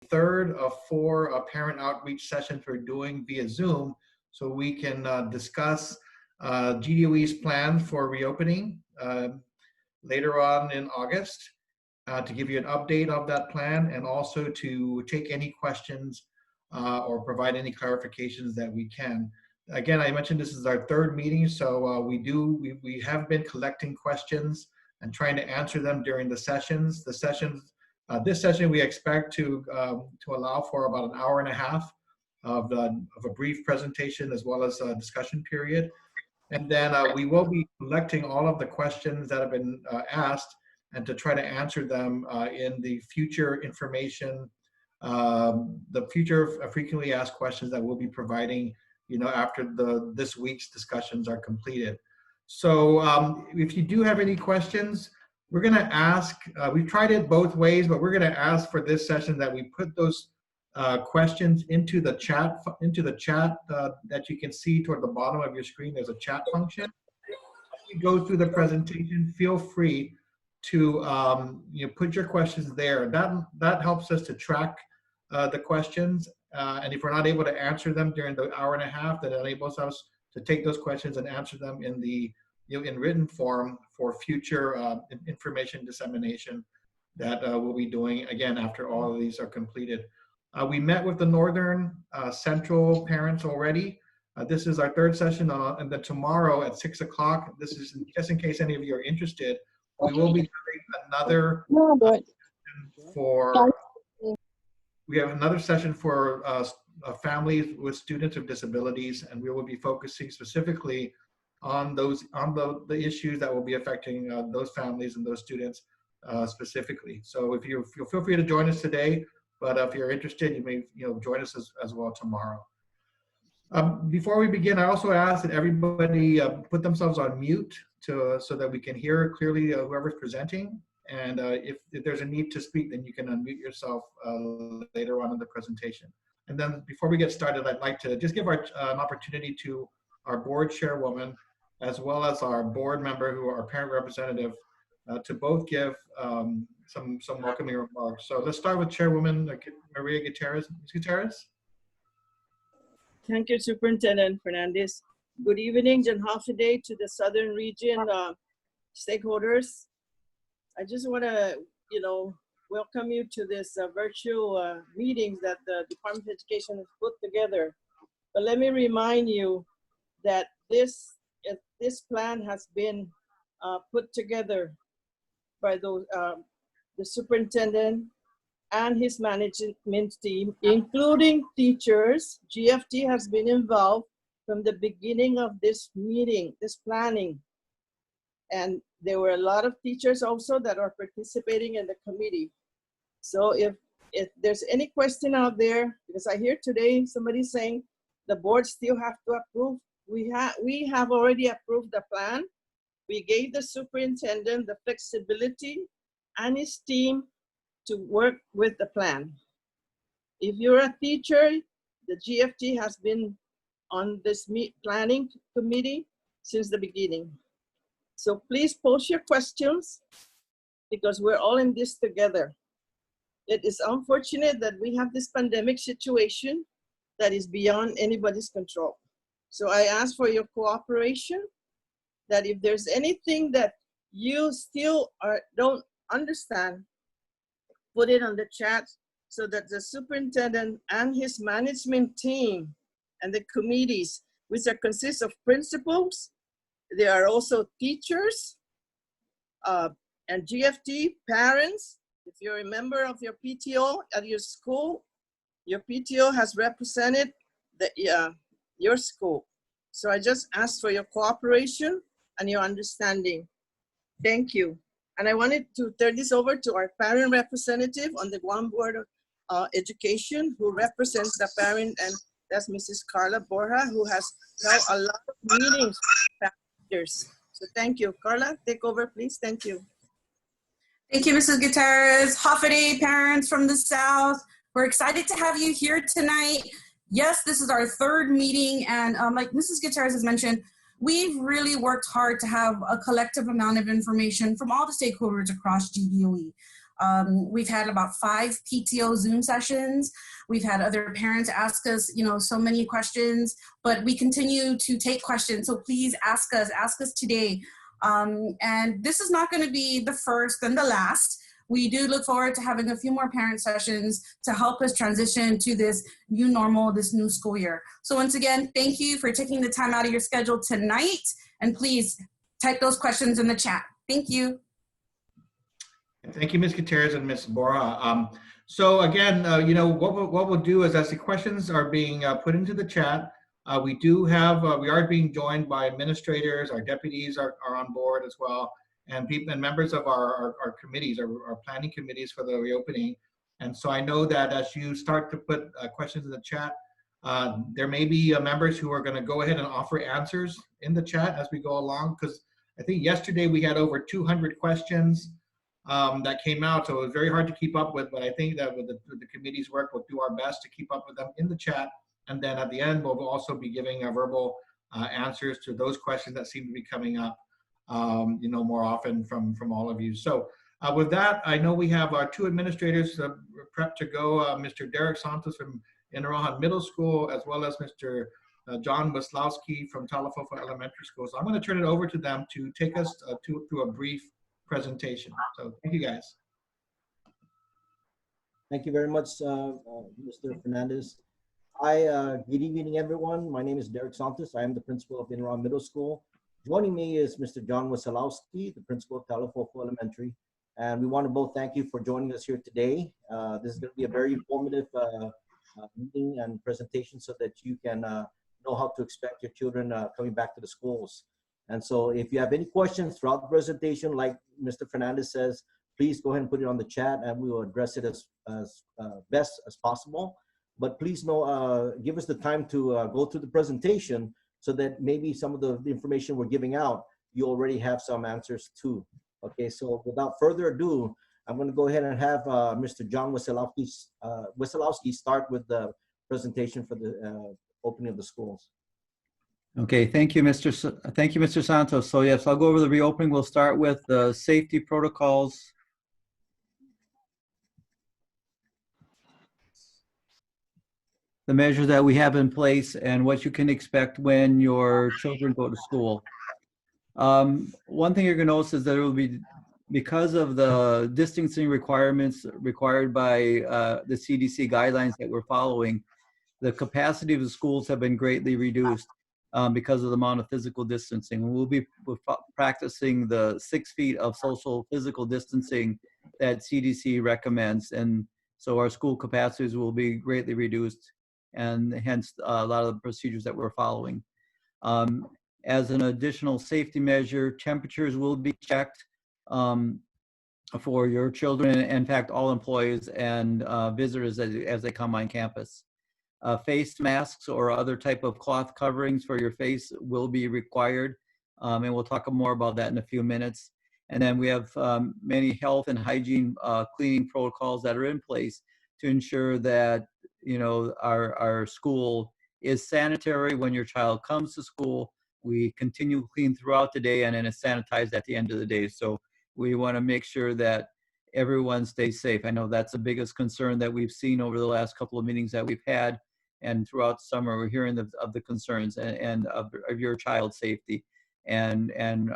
third of 4 parent outreach sessions we're doing via Zoom, so we can discuss GDOE's plans for reopening later on in August, to give you an update of that plan, and also to take any questions or provide any clarifications that we can. Again, I mentioned this is our third meeting, so we have been collecting questions and trying to answer them during the sessions. This session we expect to allow for about an hour and a half of a brief presentation as well as a discussion period. And then we will be collecting all of the questions that have been asked and to try to answer them in the future information, the future frequently asked questions that we'll be providing, after this week's discussions are completed. So if you do have any questions, we're going to ask, we've tried it both ways, but we're going to ask for this session that we put those questions into the chat that you can see toward the bottom of your screen. There's a chat function. As we go through the presentation, feel free to put your questions there. That helps us to track the questions, and if we're not able to answer them during the hour and a half, that enables us to take those questions and answer them in the in written form for future information dissemination that we'll be doing again after all of these are completed. We met with the Northern Central parents already. This is our third session, and then tomorrow at 6 o'clock, this is just in case any of you are interested, we will be doing another we have another session for families with students with disabilities, and we will be focusing specifically on the issues that will be affecting those families and those students specifically. So if you feel free to join us today, but if you're interested, you may join us as well tomorrow. Before we begin, I also ask that everybody put themselves on mute so that we can hear clearly whoever's presenting. And if there's a need to speak, then you can unmute yourself later on in the presentation. And then before we get started, I'd like to just give an opportunity to our board chairwoman, as well as our board member who are our parent representative, to both give some welcoming remarks. So let's start with Chairwoman Maria Gutierrez. Ms. Gutierrez. Thank you, Superintendent Fernandez. Good evening and half a day to the Southern Region stakeholders. I just want to, welcome you to this virtual meetings that the Department of Education has put together. But let me remind you that this plan has been put together by the superintendent and his management team, including teachers. GFT has been involved from the beginning of this meeting, this planning. And there were a lot of teachers also that are participating in the committee. So if there's any question out there, because I hear today somebody saying the board still have to approve. We have already approved the plan. We gave the superintendent the flexibility and his team to work with the plan. If you're a teacher, the GFT has been on this planning committee since the beginning. So please post your questions because we're all in this together. It is unfortunate that we have this pandemic situation that is beyond anybody's control. So I ask for your cooperation, that if there's anything that you still don't understand, put it on the chat so that the superintendent and his management team and the committees, which consists of principals, there are also teachers and GFT, parents. If you're a member of your PTO at your school, your PTO has represented your school. So I just ask for your cooperation and your understanding. Thank you. And I wanted to turn this over to our parent representative on the Guam Board of Education, who represents the parent, and that's Mrs. Carla Borja, who has held a lot of meetings with parents. So thank you. Carla, take over, please. Thank you. Thank you, Mrs. Gutierrez. Hafaday parents from the South. We're excited to have you here tonight. Yes, this is our third meeting, and like Mrs. Gutierrez has mentioned, we've really worked hard to have a collective amount of information from all the stakeholders across GDOE. We've had about 5 PTO Zoom sessions. We've had other parents ask us, so many questions, but we continue to take questions. So please ask us today. And this is not going to be the first and the last. We do look forward to having a few more parent sessions to help us transition to this new normal, this new school year. So once again, thank you for taking the time out of your schedule tonight. And please type those questions in the chat. Thank you. Thank you, Ms. Gutierrez and Ms. Borja. So again, what we'll do is, as the questions are being put into the chat, we are being joined by administrators. Our deputies are on board as well, and people and members of our committees, our planning committees for the reopening. And so I know that as you start to put questions in the chat, there may be members who are going to go ahead and offer answers in the chat as we go along, because I think yesterday we had over 200 questions that came out, so it was very hard to keep up with, but I think that with the committee's work, we'll do our best to keep up with them in the chat, and then at the end, we'll also be giving verbal answers to those questions that seem to be coming up, more often from all of you. So with that, I know we have our 2 administrators prepped to go, Mr. Derek Santos from Inarohan Middle School, as well as Mr. John Waslowski from Talafofo Elementary School. So I'm going to turn it over to them to take us through a brief presentation. So thank you, guys. Thank you very much, Mr. Fernandez. Hi, good evening, everyone. My name is Derek Santos. I am the principal of Inarohan Middle School. Joining me is Mr. John Wasalowski, the principal of Talafofo Elementary. And we want to both thank you for joining us here today. This is going to be a very informative meeting and presentation so that you can know how to expect your children coming back to the schools. And so if you have any questions throughout the presentation, like Mr. Fernandez says, please go ahead and put it on the chat and we will address it as best as possible. But please give us the time to go through the presentation so that maybe some of the information we're giving out, you already have some answers to. Okay, so without further ado, I'm going to go ahead and have Mr. John Wasalowski start with the presentation for the opening of the schools. Okay, thank you, Mr. Santos. So yes, I'll go over the reopening. We'll start with the safety protocols. The measures that we have in place and what you can expect when your children go to school. One thing you're going to notice is that it will be, because of the distancing requirements required by the CDC guidelines that we're following, the capacity of the schools have been greatly reduced. Because of the amount of physical distancing. We'll be practicing the 6 feet of social physical distancing that CDC recommends. And so our school capacities will be greatly reduced, and hence a lot of the procedures that we're following. As an additional safety measure, temperatures will be checked for your children, and in fact, all employees and visitors as they come on campus. Face masks or other type of cloth coverings for your face will be required, and we'll talk more about that in a few minutes. And then we have many health and hygiene cleaning protocols that are in place to ensure that our school is sanitary when your child comes to school. We continue to clean throughout the day, and then it's sanitized at the end of the day. So we want to make sure that everyone stays safe. I know that's the biggest concern that we've seen over the last couple of meetings that we've had. And throughout the summer, we're hearing of the concerns and of your child's safety and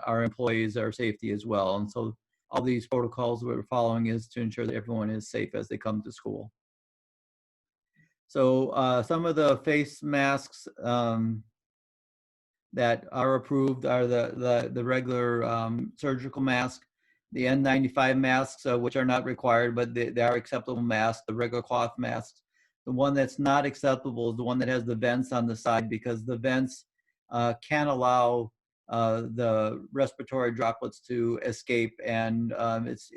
our employees' our safety as well. And so all these protocols we're following is to ensure that everyone is safe as they come to school. So some of the face masks that are approved are the regular surgical mask, the N95 masks, which are not required, but they are acceptable masks, the regular cloth masks. The one that's not acceptable is the one that has the vents on the side, because the vents can allow the respiratory droplets to escape, and it's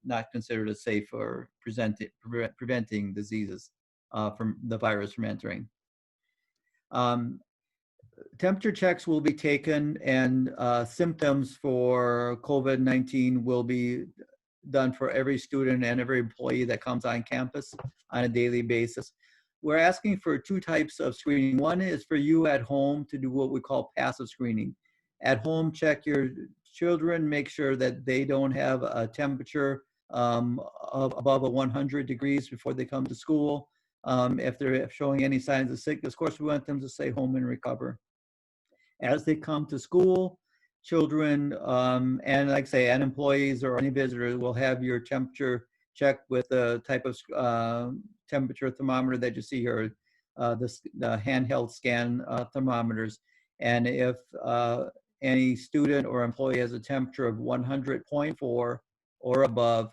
not considered as safe for preventing diseases from the virus from entering. Temperature checks will be taken, and symptoms for COVID-19 will be done for every student and every employee that comes on campus on a daily basis. We're asking for 2 types of screening. One is for you at home to do what we call passive screening. At home, check your children, make sure that they don't have a temperature above a 100 degrees before they come to school. If they're showing any signs of sickness, of course, we want them to stay home and recover. As they come to school, children and like I say, and employees or any visitors will have your temperature checked with the type of temperature thermometer that you see here, the handheld scan thermometers. And if any student or employee has a temperature of 100.4 or above,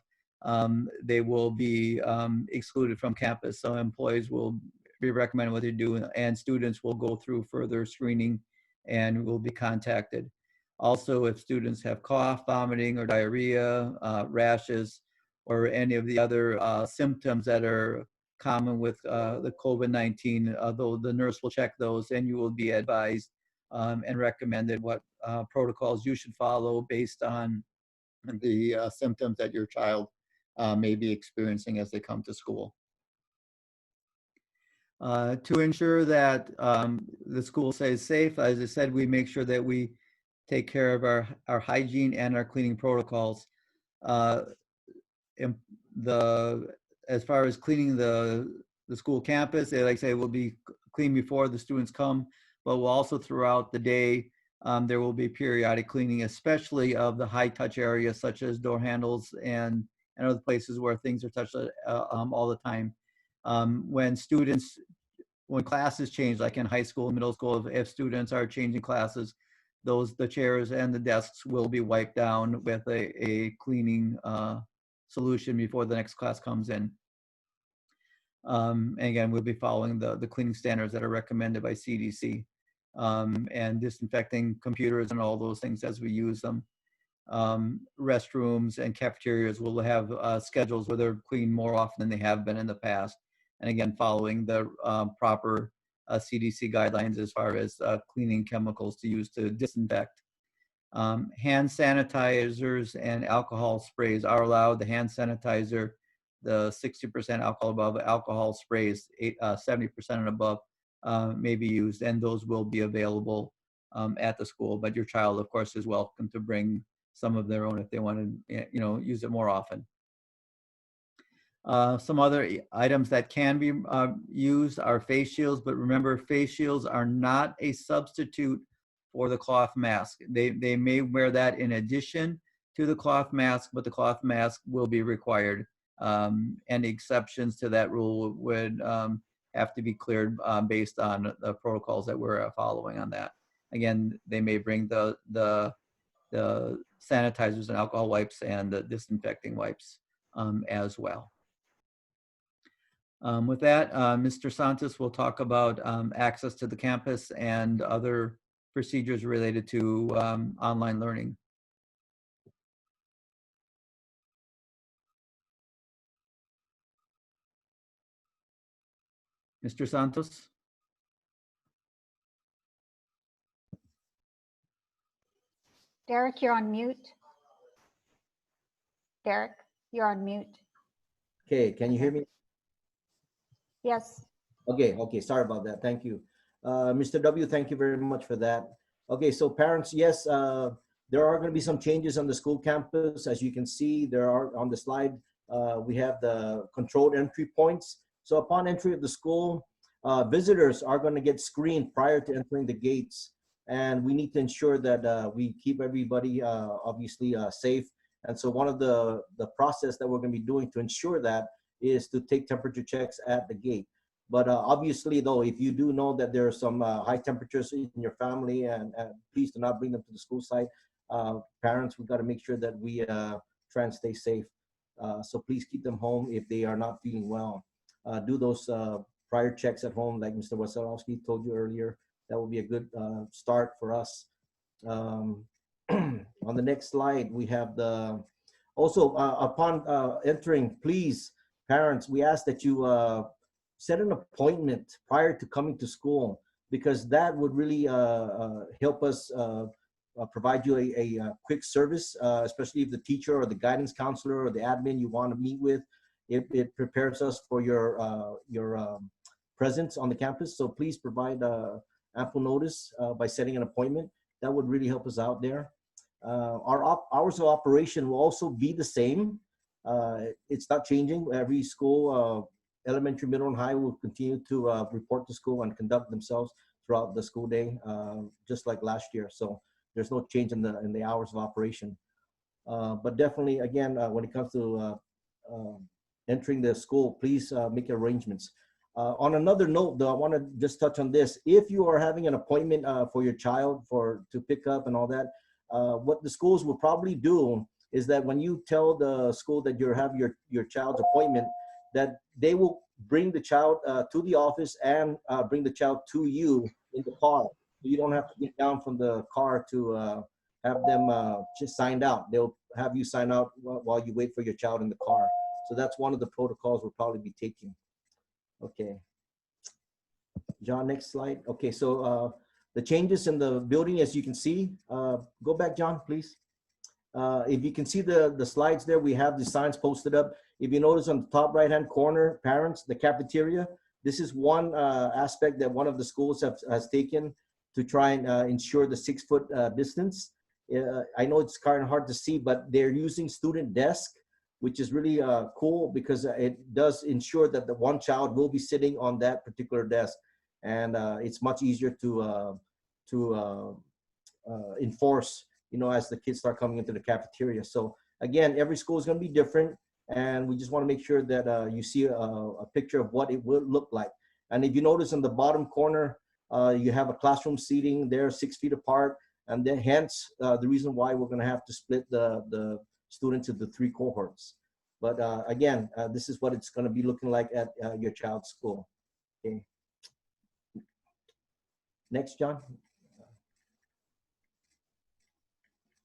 they will be excluded from campus. So employees will be recommended what they do, and students will go through further screening and will be contacted. Also, if students have cough, vomiting, or diarrhea, rashes, or any of the other symptoms that are common with the COVID-19, though the nurse will check those, and you will be advised and recommended what protocols you should follow based on the symptoms that your child may be experiencing as they come to school. To ensure that the school stays safe, as I said, we make sure that we take care of our hygiene and our cleaning protocols. As far as cleaning the school campus, they like I say will be clean before the students come, but we'll also throughout the day there will be periodic cleaning, especially of the high touch areas such as door handles and other places where things are touched all the time. When classes change, like in high school and middle school, if students are changing classes, the chairs and the desks will be wiped down with a cleaning solution before the next class comes in. And again, we'll be following the cleaning standards that are recommended by CDC, and disinfecting computers and all those things as we use them. Restrooms and cafeterias will have schedules where they're cleaned more often than they have been in the past. And again, following the proper CDC guidelines as far as cleaning chemicals to use to disinfect. Hand sanitizers and alcohol sprays are allowed. The hand sanitizer, the 60% alcohol above, alcohol sprays, 70% and above may be used, and those will be available at the school. But your child, of course, is welcome to bring some of their own if they want to, use it more often. Some other items that can be used are face shields, but remember, face shields are not a substitute for the cloth mask. They may wear that in addition to the cloth mask, but the cloth mask will be required. Any exceptions to that rule would have to be cleared based on the protocols that we're following on that. Again, they may bring the sanitizers and alcohol wipes and the disinfecting wipes as well. With that, Mr. Santos will talk about access to the campus and other procedures related to online learning. Mr. Santos? Derek, you're on mute. Derek, you're on mute. Okay, can you hear me? Yes. Okay, sorry about that. Thank you. Mr. W, thank you very much for that. Okay, so parents, yes, there are going to be some changes on the school campus. As you can see, there are on the slide, we have the controlled entry points. So upon entry of the school, visitors are going to get screened prior to entering the gates. And we need to ensure that we keep everybody obviously safe. And so one of the process that we're going to be doing to ensure that is to take temperature checks at the gate. But obviously, though, if you do know that there are some high temperatures in your family, and please do not bring them to the school site. Parents, we've got to make sure that we try and stay safe. So please keep them home if they are not feeling well. Do those prior checks at home, like Mr. Wasilowski told you earlier. That will be a good start for us. On the next slide, we have also upon entering, please, parents, we ask that you set an appointment prior to coming to school, because that would really help us provide you a quick service, especially if the teacher or the guidance counselor or the admin you want to meet with, it prepares us for your presence on the campus. So please provide ample notice by setting an appointment. That would really help us out there. Our hours of operation will also be the same. It's not changing. Every school, elementary, middle, and high will continue to report to school and conduct themselves throughout the school day, just like last year. So there's no change in the hours of operation. But definitely, again, when it comes to entering the school, please make arrangements. On another note, though, I want to just touch on this. If you are having an appointment for your child to pick up and all that, what the schools will probably do is that when you tell the school that you have your child's appointment, that they will bring the child to the office and bring the child to you in the car. You don't have to get down from the car to have them just signed out. They'll have you sign out while you wait for your child in the car. So that's one of the protocols we'll probably be taking. Okay. John, next slide. Okay, so the changes in the building, as you can see, go back, John, please. If you can see the slides there, we have the signs posted up. If you notice on the top right-hand corner, parents, the cafeteria, this is one aspect that one of the schools has taken to try and ensure the 6-foot distance. I know it's kind of hard to see, but they're using student desk, which is really cool because it does ensure that the one child will be sitting on that particular desk. And it's much easier to enforce, you know, as the kids start coming into the cafeteria. So again, every school is going to be different, and we just want to make sure that you see a picture of what it will look like. And if you notice in the bottom corner, you have a classroom seating there 6 feet apart, and then hence the reason why we're going to have to split the students into 3 cohorts. But again, this is what it's going to be looking like at your child's school. Okay. Next, John.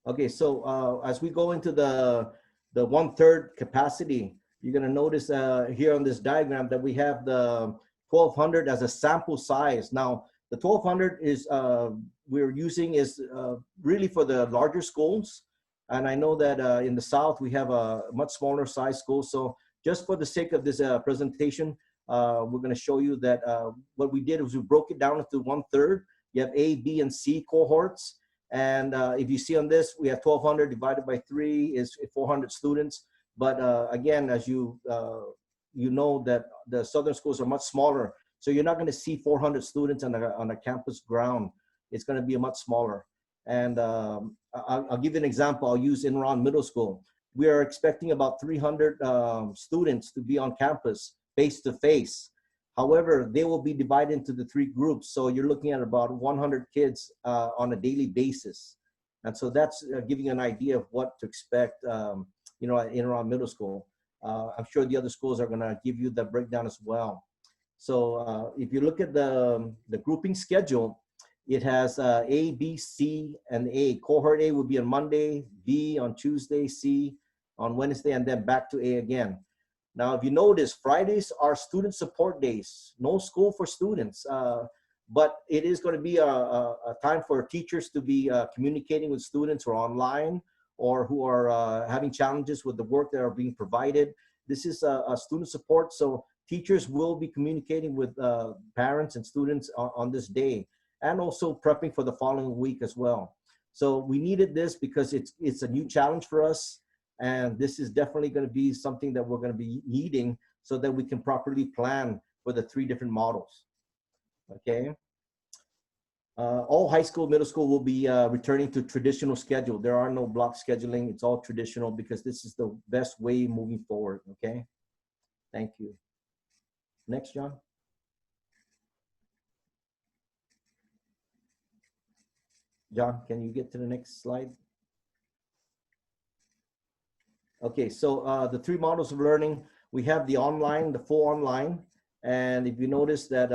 Okay, so as we go into the 1/3 capacity, you're going to notice here on this diagram that we have the 1,200 as a sample size. Now, the 1,200 is we're using is really for the larger schools, and I know that in the South we have a much smaller size school. So just for the sake of this presentation, we're going to show you that what we did was we broke it down into 1/3. You have A, B, and C cohorts. And if you see on this, we have 1,200 divided by 3 is 400 students. But again, as you know that the Southern schools are much smaller. So you're not going to see 400 students on a campus ground. It's going to be a much smaller. And I'll give you an example. I'll use Enron Middle School. We are expecting about 300 students to be on campus face-to-face. However, they will be divided into the 3 groups. So you're looking at about 100 kids on a daily basis. And so that's giving you an idea of what to expect, you know, at Enron Middle School. I'm sure the other schools are gonna give you the breakdown as well. So if you look at the grouping schedule, it has A, B, C, and A. Cohort A would be on Monday, B on Tuesday, C on Wednesday, and then back to A again. Now, if you notice, Fridays are student support days, no school for students, but it is going to be a time for teachers to be communicating with students who are online or who are having challenges with the work that are being provided. This is a student support, so teachers will be communicating with parents and students on this day, and also prepping for the following week as well. So we needed this because it's a new challenge for us. And this is definitely going to be something that we're going to be needing so that we can properly plan for the 3 different models. Okay. All high school, middle school will be returning to traditional schedule. There are no block scheduling. It's all traditional because this is the best way moving forward. Okay. Thank you. Next, John. John, can you get to the next slide? Okay, so the 3 models of learning, we have the online, the full online. And if you notice that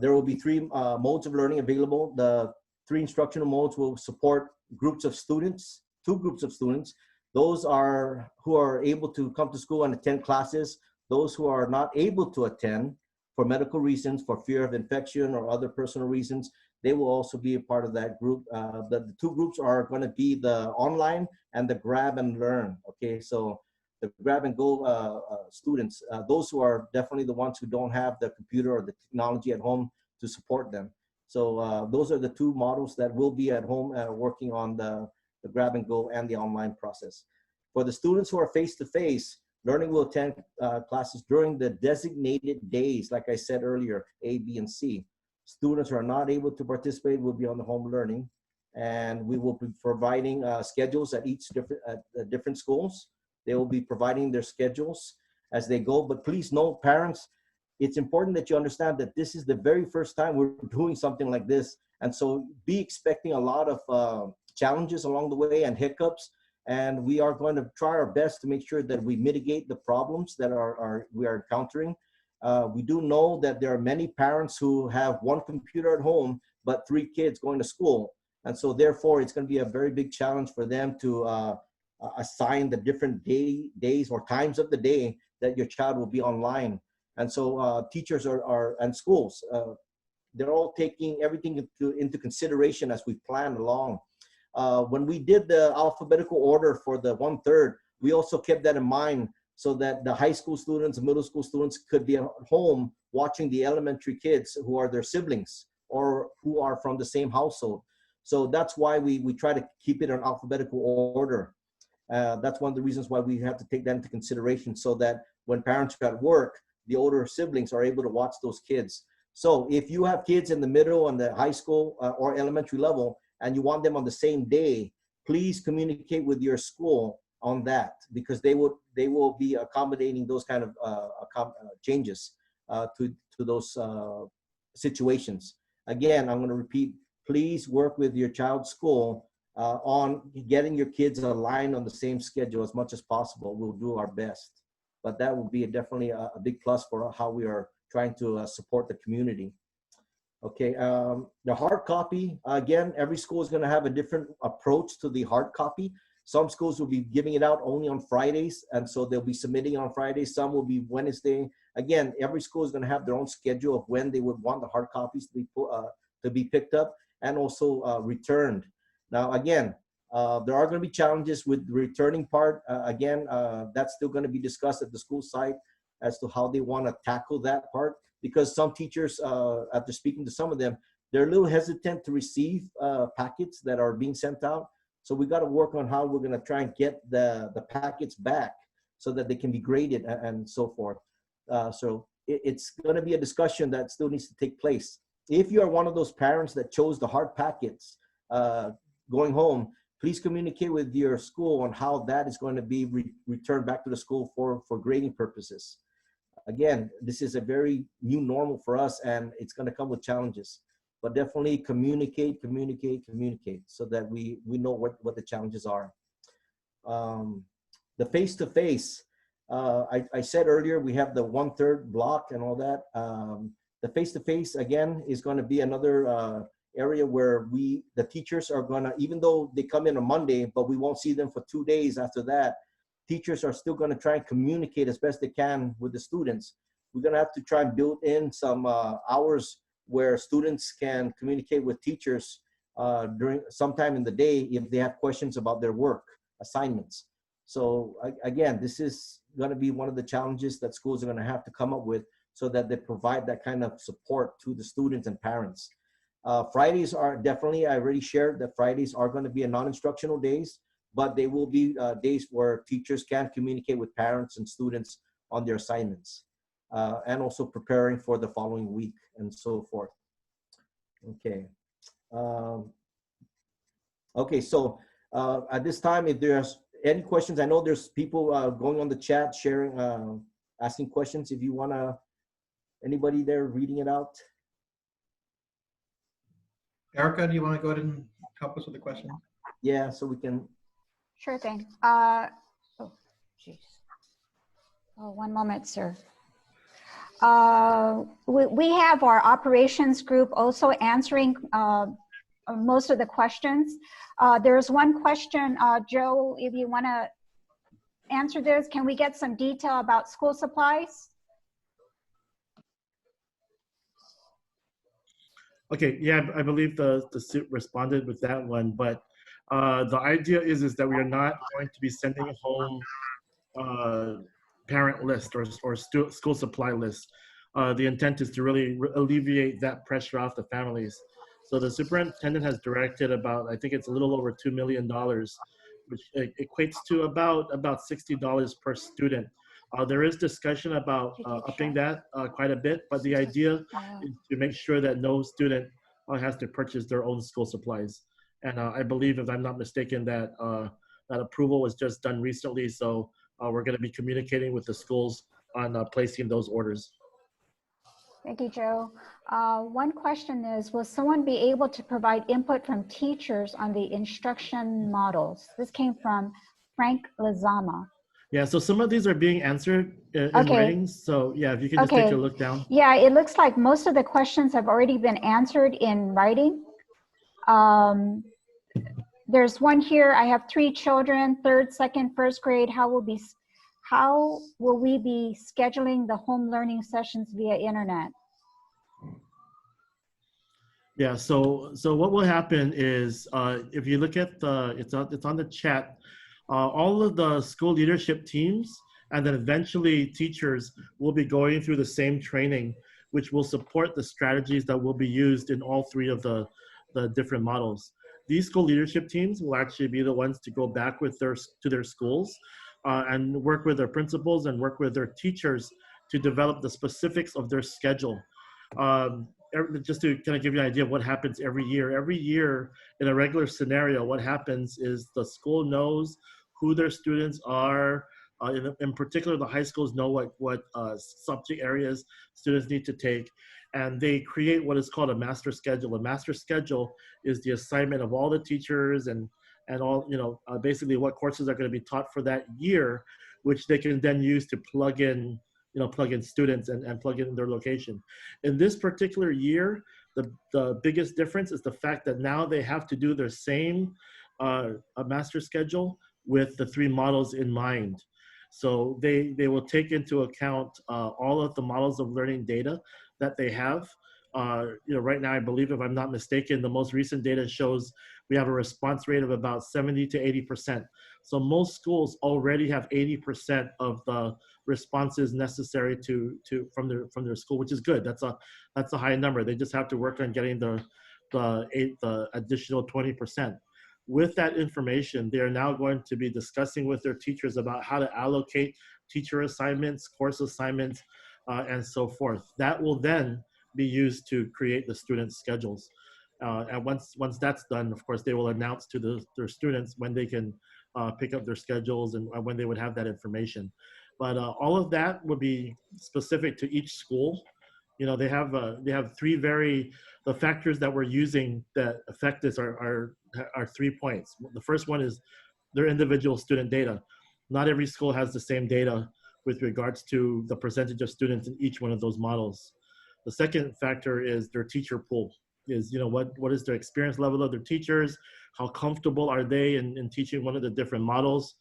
there will be 3 modes of learning available. The 3 instructional modes will support groups of students, 2 groups of students. Those are who are able to come to school and attend classes. Those who are not able to attend for medical reasons, for fear of infection or other personal reasons, they will also be a part of that group. The 2 groups are going to be the online and the grab and learn. Okay, so the grab and go students, those who are definitely the ones who don't have the computer or the technology at home to support them. So those are the 2 models that will be at home working on the grab and go and the online process. For the students who are face-to-face, learning will attend classes during the designated days, like I said earlier, A, B, and C. Students who are not able to participate will be on the home learning, and we will be providing schedules at each different schools. They will be providing their schedules as they go, but please note, parents, it's important that you understand that this is the very first time we're doing something like this, and so be expecting a lot of challenges along the way and hiccups, and we are going to try our best to make sure that we mitigate the problems that we are encountering. We do know that there are many parents who have one computer at home, but 3 kids going to school. And so therefore, it's going to be a very big challenge for them to assign the different days or times of the day that your child will be online. And so teachers and schools, they're all taking everything into consideration as we plan along. When we did the alphabetical order for the 1/3, we also kept that in mind so that the high school students, middle school students could be at home watching the elementary kids who are their siblings or who are from the same household. So that's why we try to keep it in alphabetical order. That's one of the reasons why we have to take that into consideration so that when parents are at work, the older siblings are able to watch those kids. So if you have kids in the middle and the high school or elementary level, and you want them on the same day, please communicate with your school on that, because they will be accommodating those kind of changes to those situations. Again, I'm going to repeat, please work with your child's school on getting your kids aligned on the same schedule as much as possible. We'll do our best, but that will be definitely a big plus for how we are trying to support the community. Okay, the hard copy, again, every school is going to have a different approach to the hard copy. Some schools will be giving it out only on Fridays, and so they'll be submitting on Fridays. Some will be Wednesday. Again, every school is going to have their own schedule of when they would want the hard copies to be picked up and also returned. Now, again, there are going to be challenges with the returning part. Again, that's still going to be discussed at the school site as to how they want to tackle that part, because some teachers, after speaking to some of them, they're a little hesitant to receive packets that are being sent out. So we got to work on how we're going to try and get the packets back so that they can be graded and so forth. So it's going to be a discussion that still needs to take place. If you are one of those parents that chose the hard packets going home, please communicate with your school on how that is going to be returned back to the school for grading purposes. Again, this is a very new normal for us, and it's going to come with challenges. But definitely communicate so that we know what the challenges are. The face-to-face, I said earlier, we have the 1/3 block and all that. The face-to-face, again, is going to be another area where the teachers are going to, even though they come in on Monday, but we won't see them for 2 days after that, teachers are still going to try and communicate as best they can with the students. We're going to have to try and build in some hours where students can communicate with teachers during sometime in the day if they have questions about their work assignments. So again, this is going to be one of the challenges that schools are going to have to come up with so that they provide that kind of support to the students and parents. Fridays are definitely, I already shared that Fridays are going to be a non-instructional days, but they will be days where teachers can communicate with parents and students on their assignments, and also preparing for the following week and so forth. Okay. Okay, so at this time, if there's any questions, I know there's people going on the chat, sharing, asking questions. If you want to, anybody there reading it out? Erica, do you want to go ahead and help us with the question? Yeah, so we can. Sure thing. Oh, geez. Oh, one moment, sir. We have our operations group also answering most of the questions. There's one question, Joe, if you want to answer this, can we get some detail about school supplies? Okay, yeah, I believe the suit responded with that one, but the idea is that we are not going to be sending home parent list or school supply list. The intent is to really alleviate that pressure off the families. So the superintendent has directed about, I think it's a little over $2 million which equates to about $60 per student. There is discussion about upping that quite a bit, but the idea is to make sure that no student has to purchase their own school supplies. And I believe, if I'm not mistaken, that that approval was just done recently. So we're going to be communicating with the schools on placing those orders. Thank you, Joe. One question is, will someone be able to provide input from teachers on the instruction models? This came from Frank Lazama. Yeah, so some of these are being answered in writing. So yeah, if you can just take a look down. Yeah, it looks like most of the questions have already been answered in writing. There's one here. I have 3 children, 3rd, 2nd, 1st grade. How will we be scheduling the home learning sessions via internet? Yeah, so what will happen is if you look at it's on the chat, all of the school leadership teams and then eventually teachers will be going through the same training, which will support the strategies that will be used in all 3 of the different models. These school leadership teams will actually be the ones to go back with to their schools and work with their principals and work with their teachers to develop the specifics of their schedule. Just to kind of give you an idea of what happens every year. Every year in a regular scenario, what happens is the school knows who their students are. In particular, the high schools know what subject areas students need to take, and they create what is called a master schedule. A master schedule is the assignment of all the teachers and all, basically what courses are going to be taught for that year, which they can then use to plug in students and plug in their location. In this particular year, the biggest difference is the fact that now they have to do their same master schedule with the 3 models in mind. So they will take into account all of the models of learning data that they have. Right now, I believe, if I'm not mistaken, the most recent data shows we have a response rate of about 70 to 80%. So most schools already have 80% of the responses necessary from their school, which is good. That's a high number. They just have to work on getting the additional 20%. With that information, they are now going to be discussing with their teachers about how to allocate teacher assignments, course assignments, and so forth. That will then be used to create the students' schedules. And once that's done, of course, they will announce to their students when they can pick up their schedules and when they would have that information. But all of that would be specific to each school. They have 3 the factors that we're using that affect this are 3 points. The first one is their individual student data. Not every school has the same data with regards to the percentage of students in each one of those models. The second factor is their teacher pool. Is what is their experience level of their teachers? How comfortable are they in teaching one of the different models?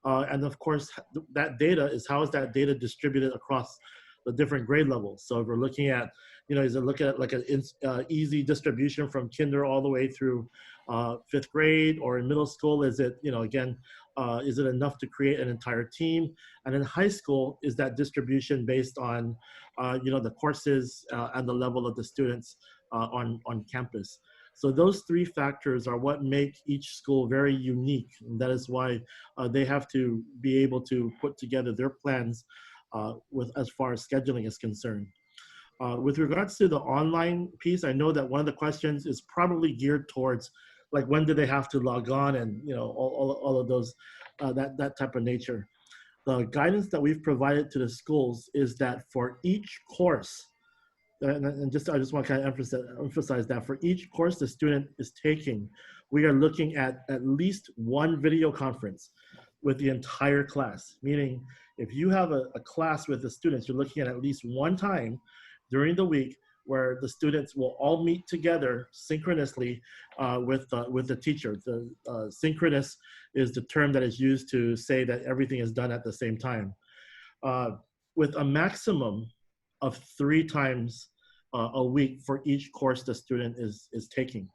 And of course, that data is how is that data distributed across the different grade levels. So if we're looking at, is it look at like an easy distribution from kinder all the way through 5th grade, or in middle school, is it, is it enough to create an entire team? And in high school, is that distribution based on, the courses and the level of the students on campus? So those 3 factors are what make each school very unique. And that is why they have to be able to put together their plans as far as scheduling is concerned. With regards to the online piece, I know that one of the questions is probably geared towards like when do they have to log on and all of those that type of nature. The guidance that we've provided to the schools is that for each course, and I just want to kind of emphasize that for each course the student is taking, we are looking at least 1 video conference with the entire class. Meaning, if you have a class with the students, you're looking at least 1 time during the week where the students will all meet together synchronously with the teacher. The synchronous is the term that is used to say that everything is done at the same time, with a maximum of 3 times a week for each course the student is taking.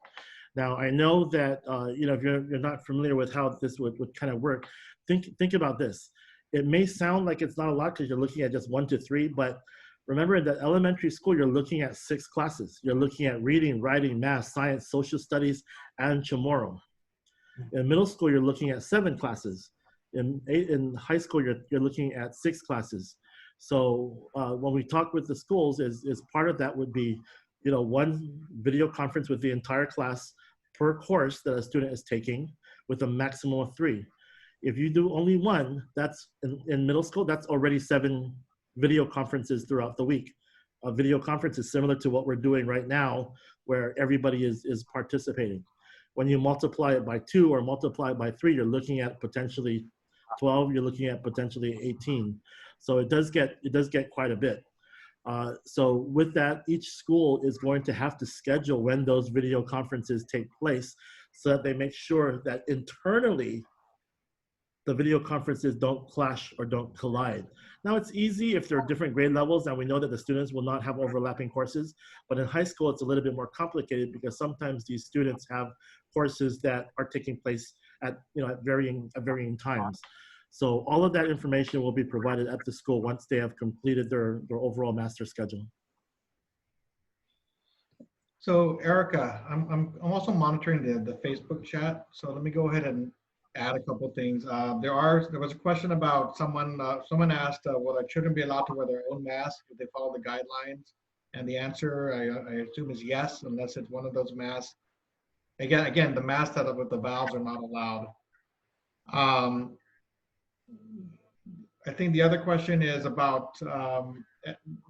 Now, I know that if you're not familiar with how this would kind of work, think about this. It may sound like it's not a lot because you're looking at just 1 to 3, but remember in the elementary school, you're looking at 6 classes. You're looking at reading, writing, math, science, social studies, and Chamorro. In middle school, you're looking at 7 classes. In high school, you're looking at 6 classes. So when we talk with the schools, is part of that would be, one video conference with the entire class per course that a student is taking, with a maximum of 3. If you do only 1, that's in middle school, that's already 7 video conferences throughout the week. A video conference is similar to what we're doing right now, where everybody is participating. When you multiply it by 2 or multiply it by 3, you're looking at potentially 12, you're looking at potentially 18. So it does get quite a bit. So with that, each school is going to have to schedule when those video conferences take place so that they make sure that internally the video conferences don't clash or don't collide. Now it's easy if there are different grade levels and we know that the students will not have overlapping courses, but in high school it's a little bit more complicated because sometimes these students have courses that are taking place at varying times. So all of that information will be provided at the school once they have completed their overall master schedule. So Erica, I'm also monitoring the Facebook chat. So let me go ahead and add a couple of things. There was a question about someone asked, will our children be allowed to wear their own mask if they follow the guidelines? And the answer, I assume, is yes, unless it's one of those masks. Again, the masks that are with the valves are not allowed. I think the other question is about,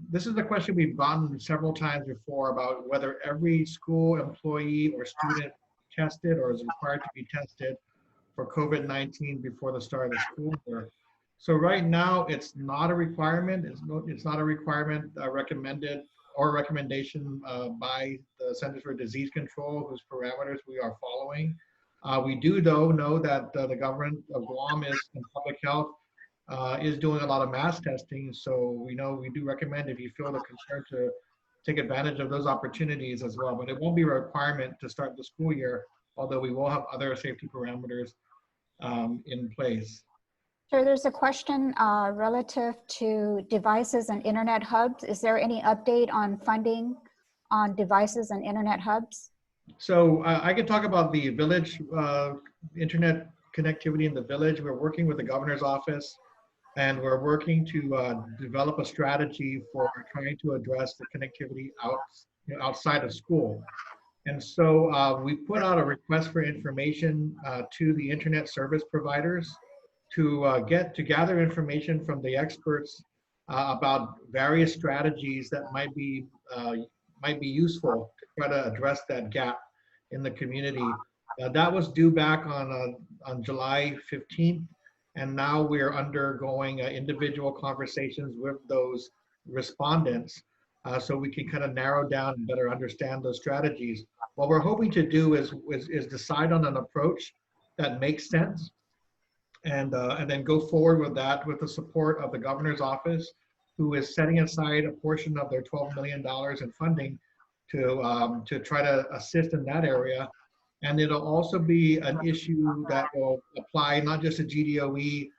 this is the question we've gotten several times before about whether every school employee or student tested or is required to be tested for COVID-19 before the start of the school year. So right now, it's not a requirement. It's not a requirement recommended or recommendation by the Centers for Disease Control, whose parameters we are following. We do, though, know that the government of Guam is in public health is doing a lot of mass testing. So we know we do recommend, if you feel the concern, to take advantage of those opportunities as well. But it won't be a requirement to start the school year, although we will have other safety parameters in place. So there's a question relative to devices and internet hubs. Is there any update on funding on devices and internet hubs? So I can talk about the village internet connectivity in the village. We're working with the governor's office, and we're working to develop a strategy for trying to address the connectivity outside of school. And so we put out a request for information to the internet service providers to gather information from the experts about various strategies that might be useful to try to address that gap in the community. That was due back on July 15th, and now we're undergoing individual conversations with those respondents so we can kind of narrow down and better understand those strategies. What we're hoping to do is decide on an approach that makes sense, and then go forward with that with the support of the governor's office, who is setting aside a portion of their $12 million in funding to try to assist in that area. And it'll also be an issue that will apply not just to GDOE,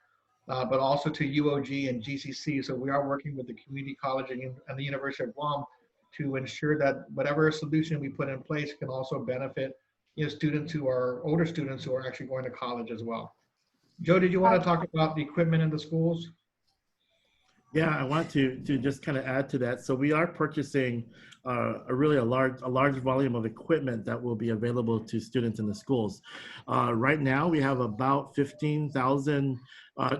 but also to UOG and GCC. So we are working with the community college and the University of Guam to ensure that whatever solution we put in place can also benefit students who are older students who are actually going to college as well. Joe, did you want to talk about the equipment in the schools? Yeah, I want to just kind of add to that. So we are purchasing a large volume of equipment that will be available to students in the schools. Right now, we have about 15,000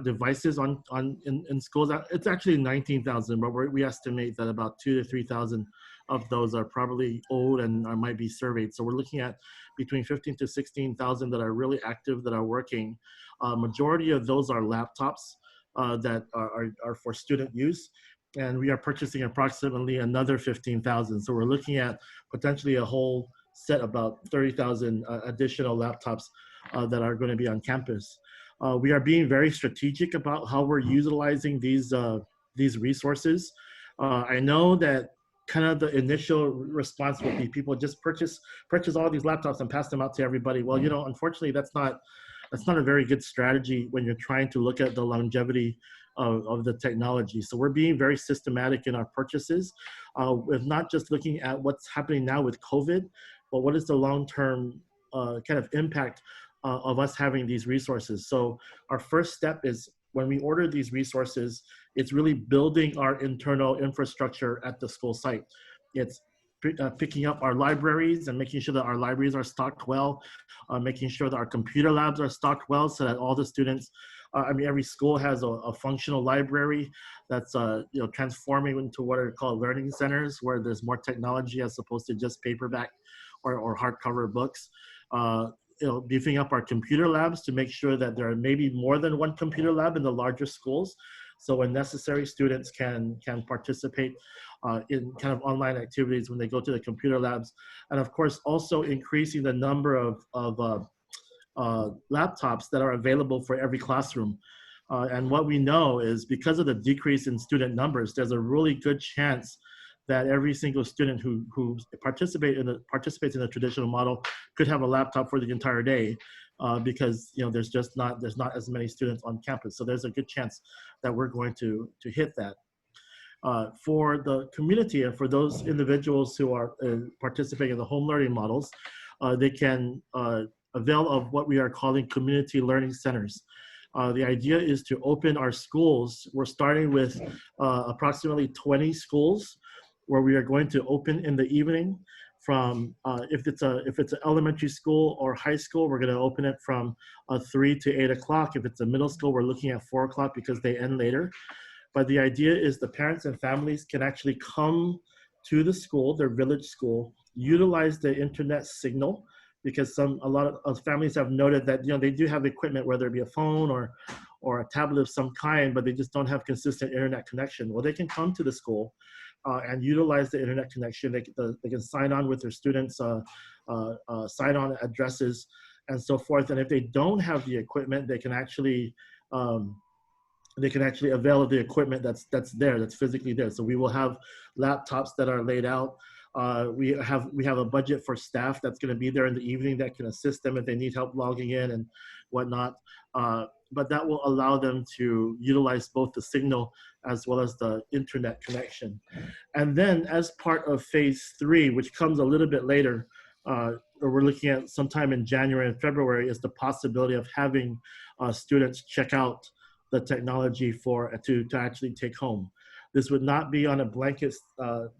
devices in schools. It's actually 19,000, but we estimate that about 2,000 to 3,000 of those are probably old and might be surveyed. So we're looking at between 15,000 to 16,000 that are really active, that are working. Majority of those are laptops that are for student use. And we are purchasing approximately another 15,000. So we're looking at potentially a whole set, about 30,000 additional laptops that are going to be on campus. We are being very strategic about how we're utilizing these resources. I know that kind of the initial response would be people just purchase all these laptops and pass them out to everybody. Well, unfortunately, that's not a very good strategy when you're trying to look at the longevity of the technology. So we're being very systematic in our purchases, with not just looking at what's happening now with COVID, but what is the long-term kind of impact of us having these resources. So our first step is when we order these resources, it's really building our internal infrastructure at the school site. It's picking up our libraries and making sure that our libraries are stocked well, making sure that our computer labs are stocked well so that all the students, every school has a functional library that's transforming into what are called learning centers, where there's more technology as opposed to just paperback or hardcover books. Beefing up our computer labs to make sure that there are maybe more than one computer lab in the larger schools. So when necessary, students can participate in kind of online activities when they go to the computer labs. And of course, also increasing the number of laptops that are available for every classroom. And what we know is because of the decrease in student numbers, there's a really good chance that every single student who participates in the traditional model could have a laptop for the entire day, because there's not as many students on campus. So there's a good chance that we're going to hit that. For the community and for those individuals who are participating in the home learning models, they can avail of what we are calling community learning centers. The idea is to open our schools. We're starting with approximately 20 schools where we are going to open in the evening from, if it's an elementary school or high school, we're going to open it from 3 to 8 o'clock. If it's a middle school, we're looking at 4 o'clock because they end later. But the idea is the parents and families can actually come to the school, their village school, utilize the internet signal, because a lot of families have noted that they do have equipment, whether it be a phone or a tablet of some kind, but they just don't have consistent internet connection. Well, they can come to the school and utilize the internet connection. They can sign on with their students' sign-on addresses and so forth. And if they don't have the equipment, they can actually avail of the equipment that's physically there. So we will have laptops that are laid out. We have a budget for staff that's going to be there in the evening that can assist them if they need help logging in and whatnot. But that will allow them to utilize both the signal as well as the internet connection. And then as part of phase 3, which comes a little bit later, or we're looking at sometime in January and February, is the possibility of having students check out the technology to actually take home. This would not be on a blanket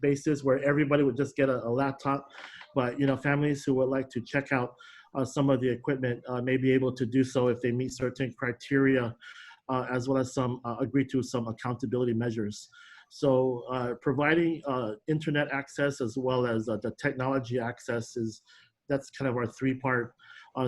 basis where everybody would just get a laptop, but families who would like to check out some of the equipment may be able to do so if they meet certain criteria, as well as agree to some accountability measures. So providing internet access as well as the technology access that's kind of our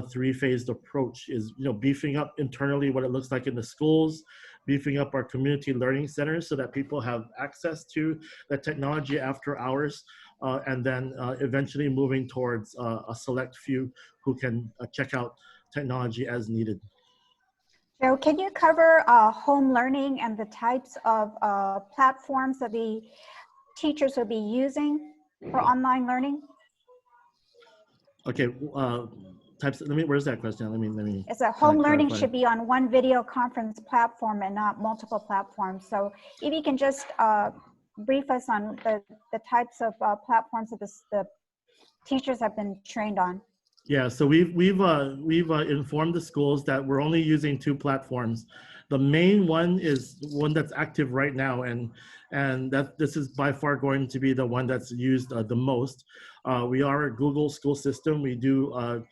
three-phased approach, is beefing up internally what it looks like in the schools, beefing up our community learning centers so that people have access to the technology after hours, and then eventually moving towards a select few who can check out technology as needed. Joe, can you cover home learning and the types of platforms that the teachers will be using for online learning? Okay, where's that question? Let me. It's a home learning clarify. should be on one video conference platform and not multiple platforms. So if you can just brief us on the types of platforms that the teachers have been trained on. Yeah, so we've informed the schools that we're only using 2 platforms. The main one is one that's active right now, and that this is by far going to be the one that's used the most. We are a Google school system. We do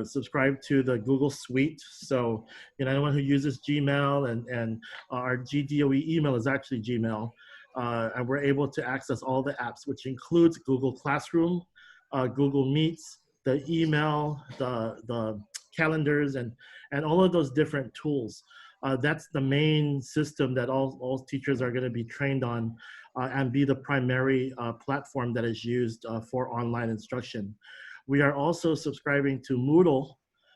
subscribe to the Google Suite. So anyone who uses Gmail and our GDOE email is actually Gmail, and we're able to access all the apps, which includes Google Classroom, Google Meets, the email, the calendars, and all of those different tools. That's the main system that all teachers are going to be trained on, and be the primary platform that is used for online instruction. We are also subscribing to Moodle,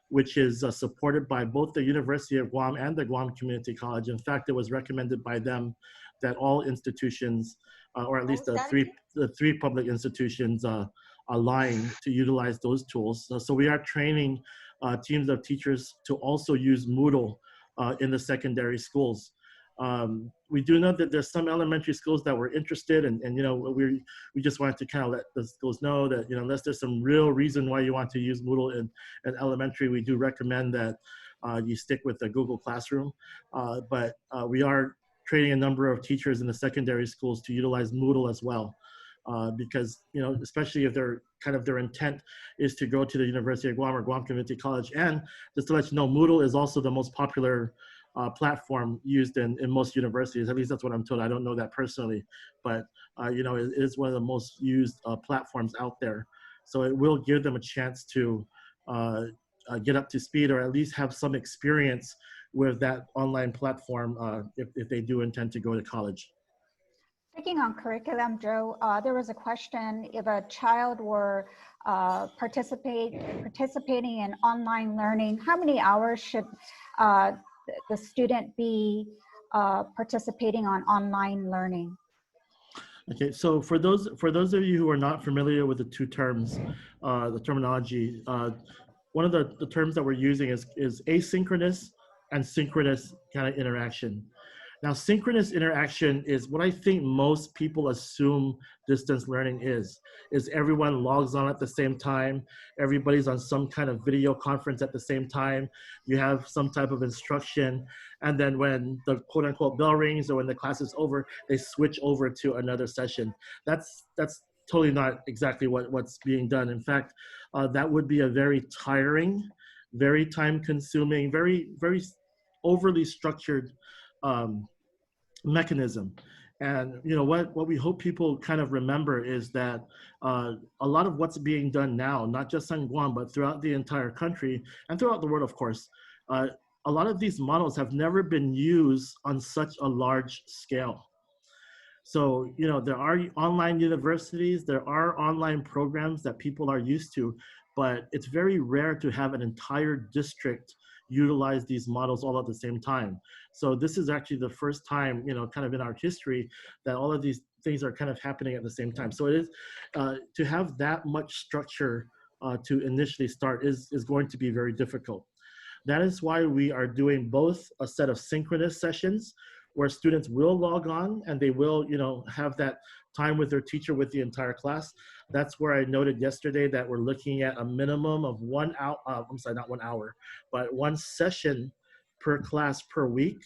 which is supported by both the University of Guam and the Guam Community College. In fact, it was recommended by them that all institutions, or at least the three public institutions, align to utilize those tools. So we are training teams of teachers to also use Moodle in the secondary schools. We do know that there's some elementary schools that were interested, and you know, we just wanted to kind of let the schools know that, you know, unless there's some real reason why you want to use Moodle in elementary, we do recommend that you stick with the Google Classroom. But we are training a number of teachers in the secondary schools to utilize Moodle as well. Because, you know, especially if their intent is to go to the University of Guam or Guam Community College. And just to let you know, Moodle is also the most popular platform used in most universities. At least that's what I'm told. I don't know that personally, but you know, it is one of the most used platforms out there. So it will give them a chance to get up to speed, or at least have some experience with that online platform if they do intend to go to college. Speaking on curriculum, Joe, there was a question: if a child were participating in online learning, how many hours should the student be participating on online learning? Okay, so for those of you who are not familiar with the two terms, the terminology, one of the terms that we're using is asynchronous and synchronous kind of interaction. Now, synchronous interaction is what I think most people assume distance learning is everyone logs on at the same time, everybody's on some kind of video conference at the same time, you have some type of instruction, and then when the quote unquote bell rings or when the class is over, they switch over to another session. That's totally not exactly what's being done. In fact, that would be a very tiring, very time consuming, very, very overly structured mechanism. And you know what we hope people kind of remember is that a lot of what's being done now, not just in Guam, but throughout the entire country and throughout the world, of course, a lot of these models have never been used on such a large scale. So, you know, there are online universities, there are online programs that people are used to, but it's very rare to have an entire district utilize these models all at the same time. So this is actually the first time, you know, kind of in our history that all of these things are kind of happening at the same time. So it is, to have that much structure to initially start is going to be very difficult. That is why we are doing both a set of synchronous sessions where students will log on and they will, you know, have that time with their teacher with the entire class. That's where I noted yesterday that we're looking at a minimum of 1 hour, I'm sorry, not 1 hour, but 1 session per class per week,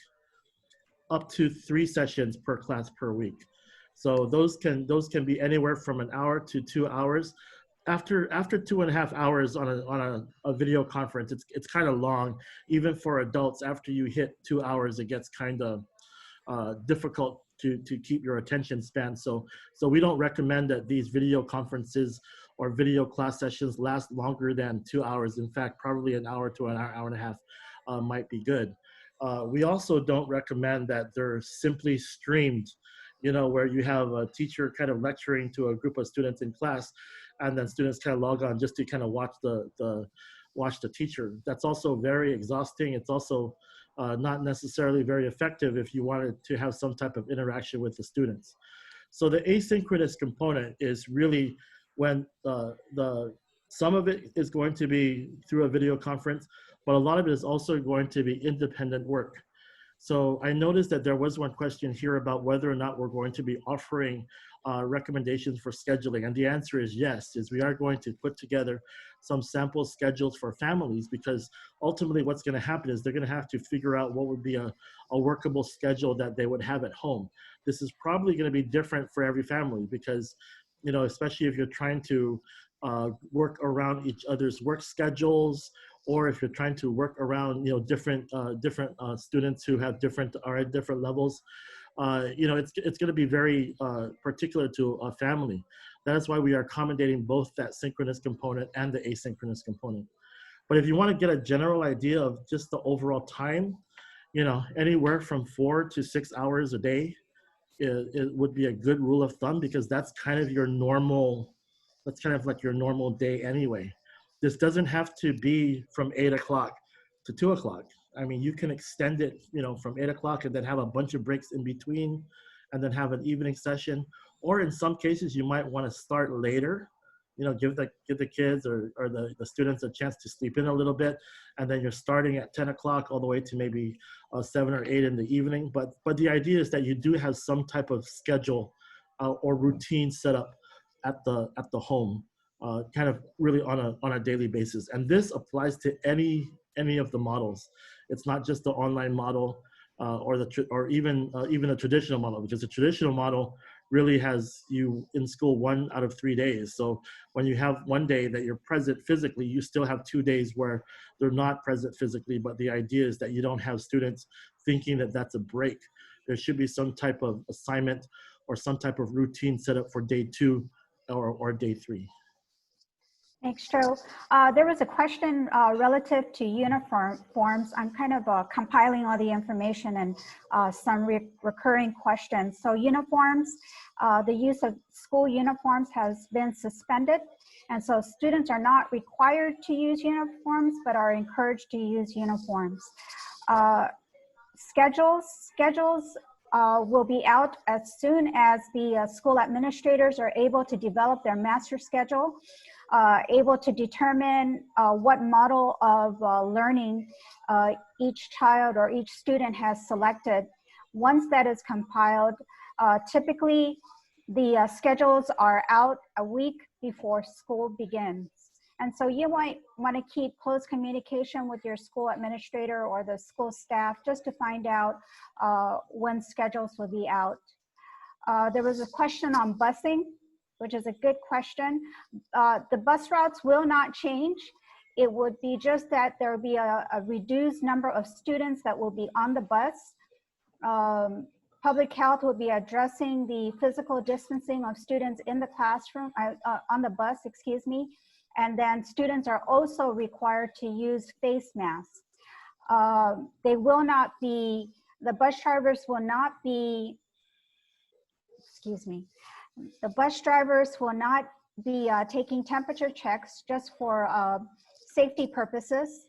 up to 3 sessions per class per week. So those can be anywhere from 1 hour to 2 hours. After 2.5 hours on a video conference, it's kind of long. Even for adults, after you hit 2 hours, it gets kind of difficult to keep your attention span. So we don't recommend that these video conferences or video class sessions last longer than 2 hours. In fact, probably 1 hour to 1 hour and a half might be good. We also don't recommend that they're simply streamed, you know, where you have a teacher kind of lecturing to a group of students in class, and then students kind of log on just to kind of watch the teacher. That's also very exhausting. It's also not necessarily very effective if you wanted to have some type of interaction with the students. So the asynchronous component is really when some of it is going to be through a video conference, but a lot of it is also going to be independent work. So I noticed that there was one question here about whether or not we're going to be offering recommendations for scheduling. And the answer is yes, we are going to put together some sample schedules for families, because ultimately what's going to happen is they're going to have to figure out what would be a workable schedule that they would have at home. This is probably going to be different for every family because, you know, especially if you're trying to work around each other's work schedules, or if you're trying to work around, you know, different students who have are at different levels, you know, it's going to be very particular to a family. That is why we are accommodating both that synchronous component and the asynchronous component. But if you want to get a general idea of just the overall time, you know, anywhere from 4 to 6 hours a day, it would be a good rule of thumb, because that's kind of your normal, that's kind of like your normal day anyway. This doesn't have to be from 8 o'clock to 2 o'clock. I mean, you can extend it, you know, from 8 o'clock and then have a bunch of breaks in between and then have an evening session. Or in some cases, you might want to start later, give the kids or the students a chance to sleep in a little bit, and then you're starting at 10 o'clock all the way to maybe 7 or 8 in the evening. But the idea is that you do have some type of schedule or routine set up at the home, kind of really on a daily basis. And this applies to any of the models. It's not just the online model or even a traditional model, because the traditional model really has you in school 1 out of 3 days. So when you have one day that you're present physically, you still have 2 days where they're not present physically. But the idea is that you don't have students thinking that that's a break. There should be some type of assignment or some type of routine set up for day 2 or day 3. Thanks, Joe. There was a question relative to uniforms. I'm kind of compiling all the information and some recurring questions. So uniforms, the use of school uniforms has been suspended. And so students are not required to use uniforms, but are encouraged to use uniforms. Schedules will be out as soon as the school administrators are able to develop their master schedule, able to determine what model of learning each child or each student has selected. Once that is compiled, typically the schedules are out a week before school begins. And so you might want to keep close communication with your school administrator or the school staff just to find out when schedules will be out. There was a question on busing, which is a good question. The bus routes will not change. It would be just that there will be a reduced number of students that will be on the bus. Public health will be addressing the physical distancing of students in the classroom, on the bus, excuse me. And then students are also required to use face masks. They will not be, the bus drivers will not be, excuse me, the bus drivers will not be taking temperature checks just for safety purposes.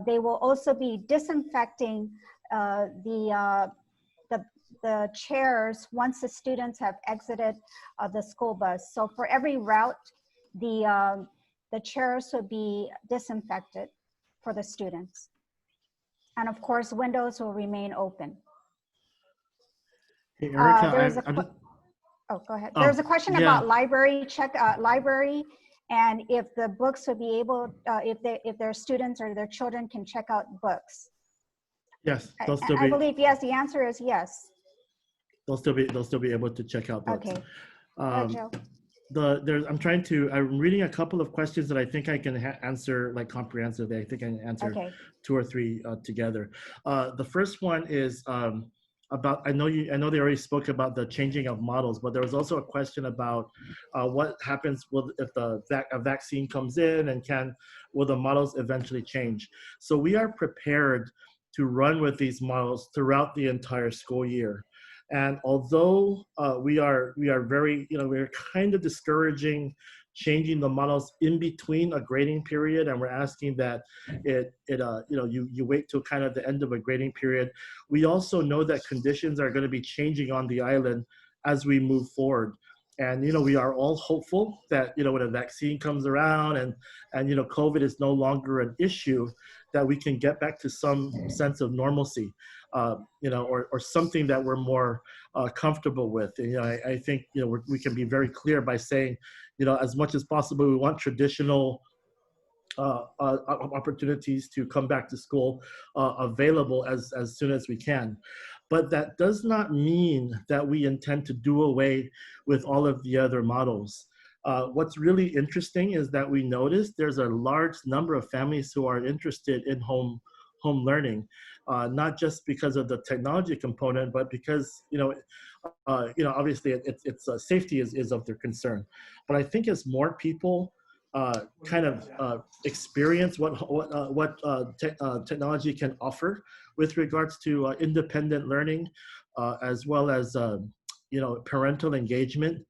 They will also be disinfecting the chairs once the students have exited the school bus. So for every route, the chairs will be disinfected for the students. And of course, windows will remain open. Hey, Erica, oh, go ahead. There's a question about library and if the books would be able, if their students or their children can check out books. Yes, I believe yes. The answer is yes. They'll still be able to check out books. Okay. Joe. I'm reading a couple of questions that I think I can answer like comprehensively. I think I can answer 2 or 3 together. The first one is about, I know they already spoke about the changing of models, but there was also a question about what happens if a vaccine comes in and will the models eventually change? So we are prepared to run with these models throughout the entire school year. And although we are very, we're kind of discouraging changing the models in between a grading period, and we're asking that you wait till kind of the end of a grading period. We also know that conditions are going to be changing on the island as we move forward. And, we are all hopeful that, when a vaccine comes around and COVID is no longer an issue, that we can get back to some sense of normalcy, or something that we're more comfortable with. And, I think, we can be very clear by saying, as much as possible, we want traditional opportunities to come back to school available as soon as we can. But that does not mean that we intend to do away with all of the other models. What's really interesting is that we noticed there's a large number of families who are interested in home learning, not just because of the technology component, but because obviously it's safety is of their concern. But I think as more people experience what technology can offer with regards to independent learning, as well as parental engagement.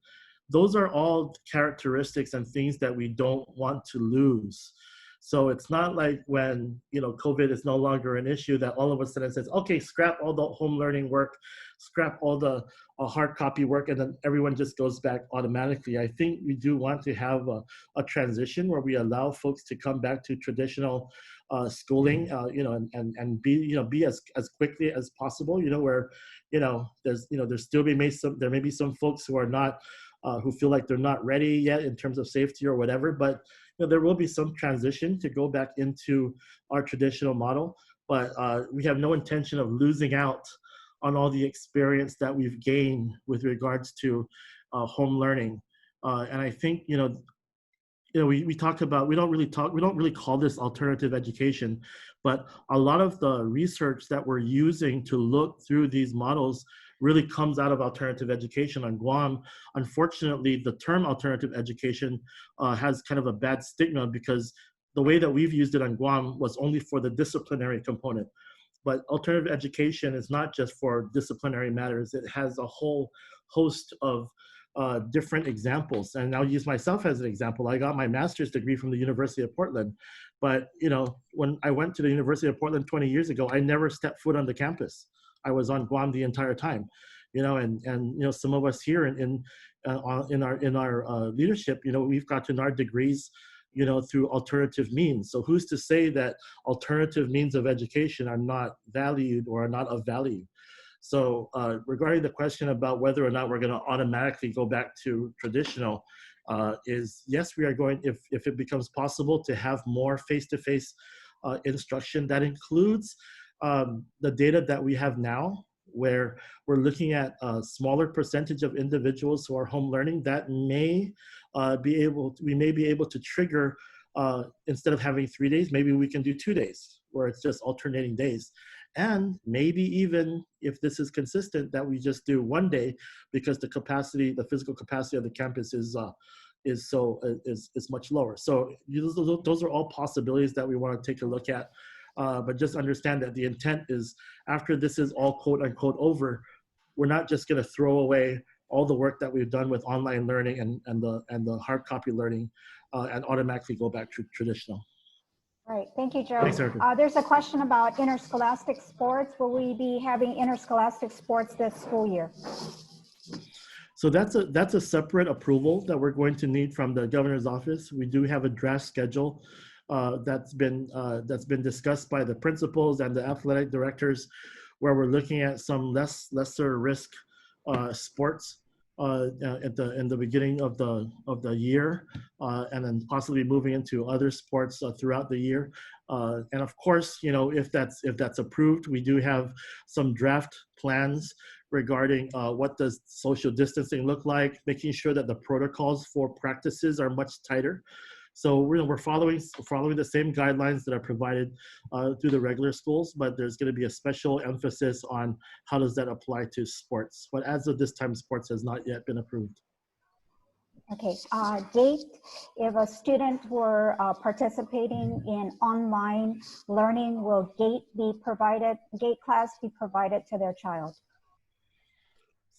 Those are all characteristics and things that we don't want to lose. So it's not like when, COVID is no longer an issue that all of a sudden says, okay, scrap all the home learning work, scrap all the hard copy work, and then everyone just goes back automatically. I think we do want to have a transition where we allow folks to come back to traditional schooling, and be as quickly as possible, where, there may be some folks who are not, who feel like they're not ready yet in terms of safety or whatever, but there will be some transition to go back into our traditional model, but we have no intention of losing out on all the experience that we've gained with regards to home learning. And I think, we talk about, we don't really call this alternative education, but a lot of the research that we're using to look through these models really comes out of alternative education on Guam. Unfortunately, the term alternative education has kind of a bad stigma because the way that we've used it on Guam was only for the disciplinary component. But alternative education is not just for disciplinary matters. It has a whole host of different examples. And I'll use myself as an example. I got my master's degree from the University of Portland. But when I went to the University of Portland 20 years ago, I never stepped foot on the campus. I was on Guam the entire time, and some of us here in our leadership, we've gotten our degrees, through alternative means. So who's to say that alternative means of education are not valued or are not of value? So regarding the question about whether or not we're going to automatically go back to traditional, is yes, we are going, if it becomes possible to have more face-to-face instruction that includes the data that we have now, where we're looking at a smaller percentage of individuals who are home learning, that may we may be able to trigger, instead of having 3 days, maybe we can do 2 days, where it's just alternating days. And maybe even if this is consistent, that we just do 1 day, because the physical capacity of the campus is much lower. So those are all possibilities that we want to take a look at. But just understand that the intent is, after this is all quote unquote over, we're not just going to throw away all the work that we've done with online learning and the hard copy learning and automatically go back to traditional. All right, thank you, Joe. Thanks, Erica. There's a question about interscholastic sports. Will we be having interscholastic sports this school year? So that's a separate approval that we're going to need from the governor's office. We do have a draft schedule that's been discussed by the principals and the athletic directors, where we're looking at some lesser risk sports in the beginning of the year, and then possibly moving into other sports throughout the year. And of course, if that's approved, we do have some draft plans regarding what does social distancing look like, making sure that the protocols for practices are much tighter. So we're following the same guidelines that are provided through the regular schools, but there's going to be a special emphasis on how does that apply to sports. But as of this time, sports has not yet been approved. Okay, GATE, if a student were participating in online learning, will GATE class be provided to their child?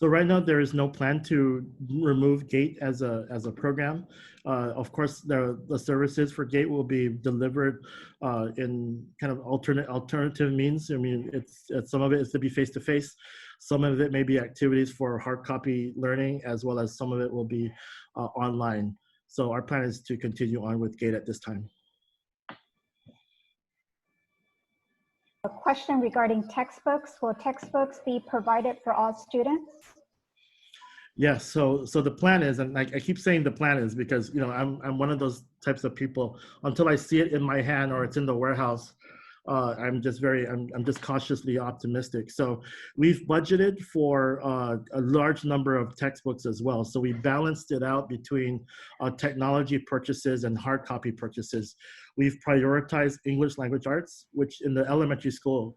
So right now there is no plan to remove GATE as a program. Of course, the services for GATE will be delivered in kind of alternative means. I mean, it's some of it is to be face-to-face. Some of it may be activities for hard copy learning, as well as some of it will be online. So our plan is to continue on with GATE at this time. A question regarding textbooks. Will textbooks be provided for all students? Yes, so the plan is, and I keep saying the plan is because I'm one of those types of people. Until I see it in my hand or it's in the warehouse, I'm just cautiously optimistic. So we've budgeted for a large number of textbooks as well. So we balanced it out between technology purchases and hard copy purchases. We've prioritized English language arts, which in the elementary school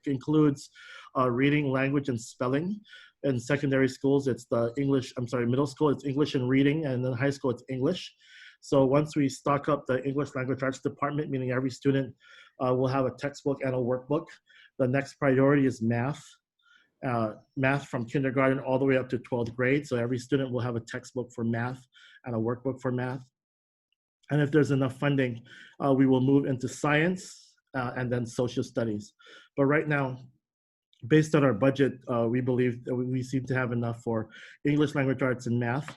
includes reading, language, and spelling. In secondary schools, it's middle school, it's English and reading, and then high school, it's English. So once we stock up the English language arts department, meaning every student will have a textbook and a workbook, the next priority is math. Math from kindergarten all the way up to 12th grade. So every student will have a textbook for math and a workbook for math. And if there's enough funding, we will move into science and then social studies. But right now, based on our budget, we believe that we seem to have enough for English language arts and math.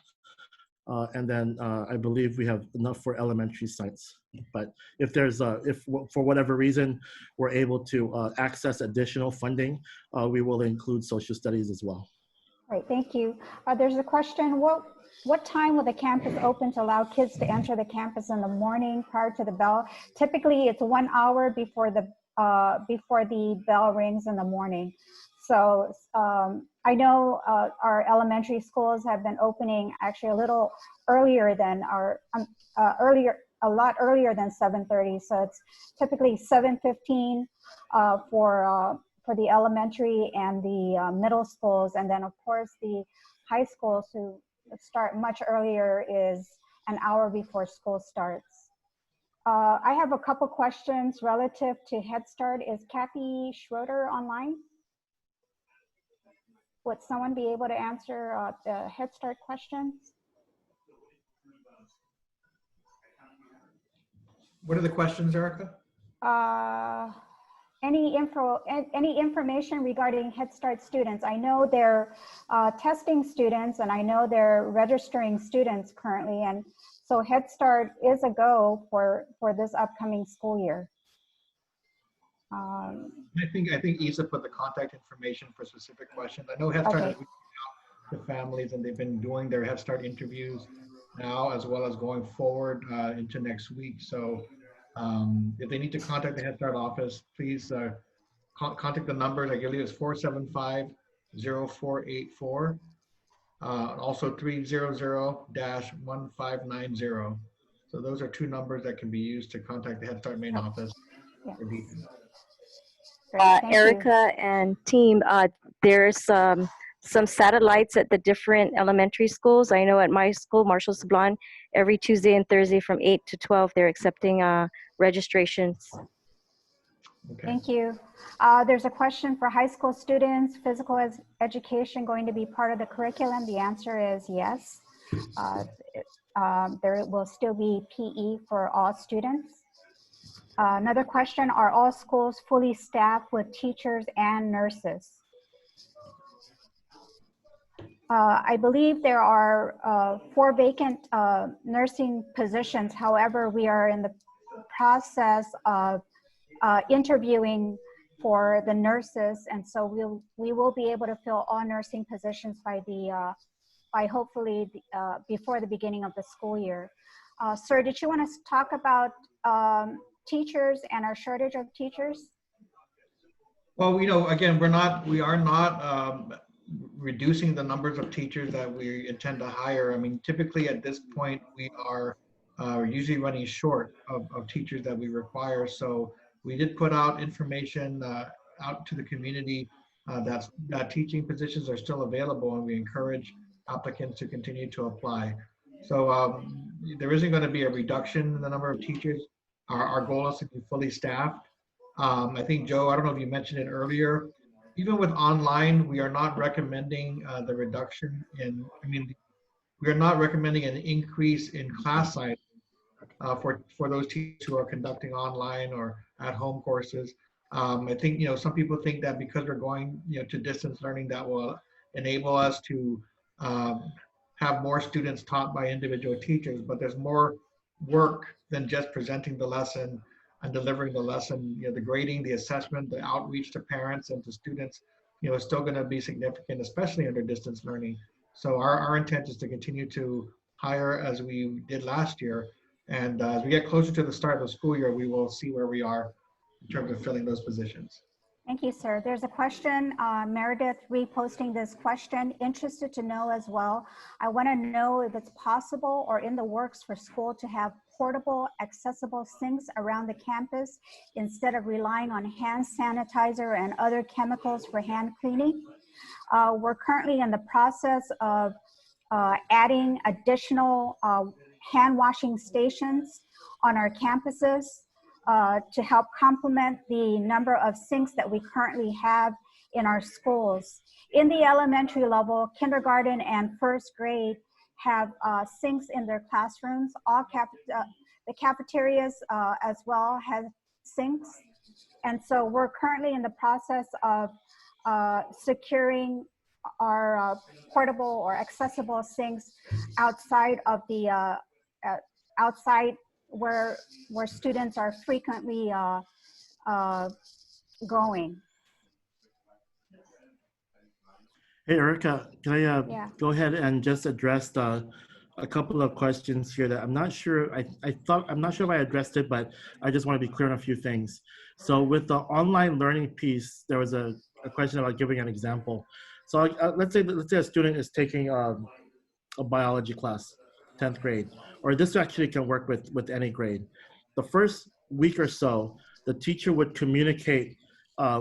And then I believe we have enough for elementary science. But if there's, if for whatever reason we're able to access additional funding, we will include social studies as well. Great, thank you. There's a question, what time will the campus open to allow kids to enter the campus in the morning prior to the bell? Typically, it's 1 hour before the bell rings in the morning. So I know our elementary schools have been opening actually a little earlier than a lot earlier than 7:30. So it's typically 7:15 for the elementary and the middle schools. And then of course the high schools who start much earlier is an hour before school starts. I have a couple questions relative to Head Start. Is Kathy Schroeder online? Would someone be able to answer the Head Start questions? What are the questions, Erica? Any information regarding Head Start students? I know they're testing students, and I know they're registering students currently, and so Head Start is a go for this upcoming school year. I think Isa put the contact information for specific questions. I know Head Start has reached out to families, and they've been doing their Head Start interviews now, as well as going forward into next week. So if they need to contact the Head Start office, please contact the numbers. I believe it's 475-0484, also 300-1590. So those are two numbers that can be used to contact the Head Start main office. Yeah. For details. Erica and team, there's some satellites at the different elementary schools. I know at my school, Marshall Sablon, every Tuesday and Thursday from 8 to 12, they're accepting registrations. Okay. Thank you. There's a question for high school students. Physical education going to be part of the curriculum? The answer is yes. There will still be PE for all students. Another question, are all schools fully staffed with teachers and nurses? I believe there are 4 vacant nursing positions. However, we are in the process of interviewing for the nurses, and so we will be able to fill all nursing positions by hopefully before the beginning of the school year. Sir, did you want to talk about teachers and our shortage of teachers? Well, again, we are not reducing the numbers of teachers that we intend to hire. I mean, typically at this point, we are usually running short of teachers that we require. So we did put out information out to the community that teaching positions are still available, and we encourage applicants to continue to apply. So there isn't going to be a reduction in the number of teachers. Our goal is to be fully staffed. I think, Joe, I don't know if you mentioned it earlier, even with online, we are not recommending the reduction in, we are not recommending an increase in class size for those teachers who are conducting online or at-home courses. I think, some people think that because we're going, to distance learning, that will enable us to have more students taught by individual teachers, but there's more work than just presenting the lesson and delivering the lesson. The grading, the assessment, the outreach to parents and to students, is still going to be significant, especially under distance learning. So our intent is to continue to hire as we did last year. And as we get closer to the start of the school year, we will see where we are in terms of filling those positions. Thank you, sir. There's a question, Meredith reposting this question, interested to know as well. I want to know if it's possible or in the works for school to have portable, accessible sinks around the campus instead of relying on hand sanitizer and other chemicals for hand cleaning. We're currently in the process of adding additional hand washing stations on our campuses to help complement the number of sinks that we currently have in our schools. In the elementary level, kindergarten and first grade have sinks in their classrooms. The cafeterias as well have sinks. And so we're currently in the process of securing our portable or accessible sinks outside of the outside where students are frequently going. Hey, Erica, can I Yeah. go ahead and just address a couple of questions here that I'm not sure, I'm not sure if I addressed it, but I just want to be clear on a few things. So with the online learning piece, there was a question about giving an example. So let's say a student is taking a biology class, 10th grade, or this actually can work with any grade. The first week or so, the teacher would communicate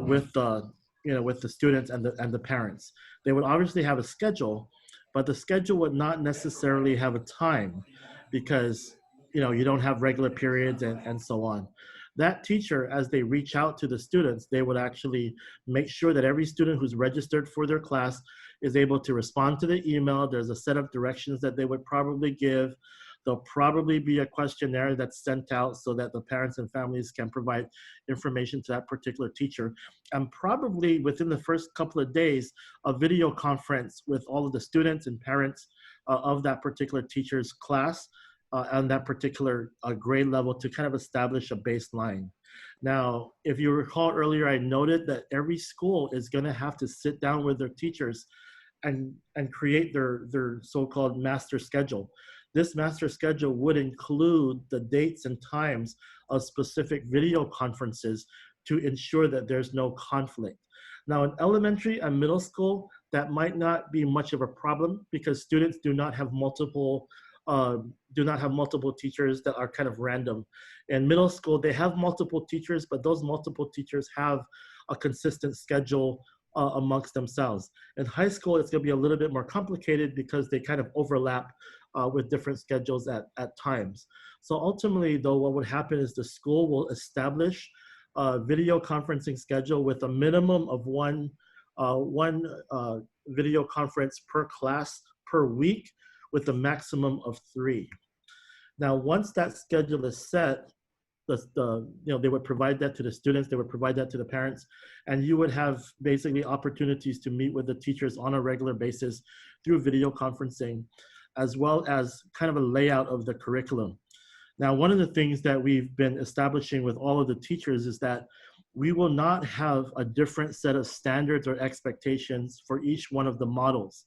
with the students and the parents. They would obviously have a schedule, but the schedule would not necessarily have a time because you don't have regular periods and so on. That teacher, as they reach out to the students, they would actually make sure that every student who's registered for their class is able to respond to the email. There's a set of directions that they would probably give. There'll probably be a questionnaire that's sent out so that the parents and families can provide information to that particular teacher. And probably within the first couple of days, a video conference with all of the students and parents of that particular teacher's class and that particular grade level to kind of establish a baseline. Now, if you recall earlier, I noted that every school is going to have to sit down with their teachers and create their so-called master schedule. This master schedule would include the dates and times of specific video conferences to ensure that there's no conflict. Now, in elementary and middle school, that might not be much of a problem because students do not have multiple teachers that are kind of random. In middle school, they have multiple teachers, but those multiple teachers have a consistent schedule amongst themselves. In high school, it's going to be a little bit more complicated because they kind of overlap with different schedules at times. So ultimately, though, what would happen is the school will establish a video conferencing schedule with a minimum of one video conference per class per week with a maximum of 3. Now, once that schedule is set, they would provide that to the students, they would provide that to the parents, and you would have basically opportunities to meet with the teachers on a regular basis through video conferencing, as well as kind of a layout of the curriculum. Now, one of the things that we've been establishing with all of the teachers is that we will not have a different set of standards or expectations for each one of the models.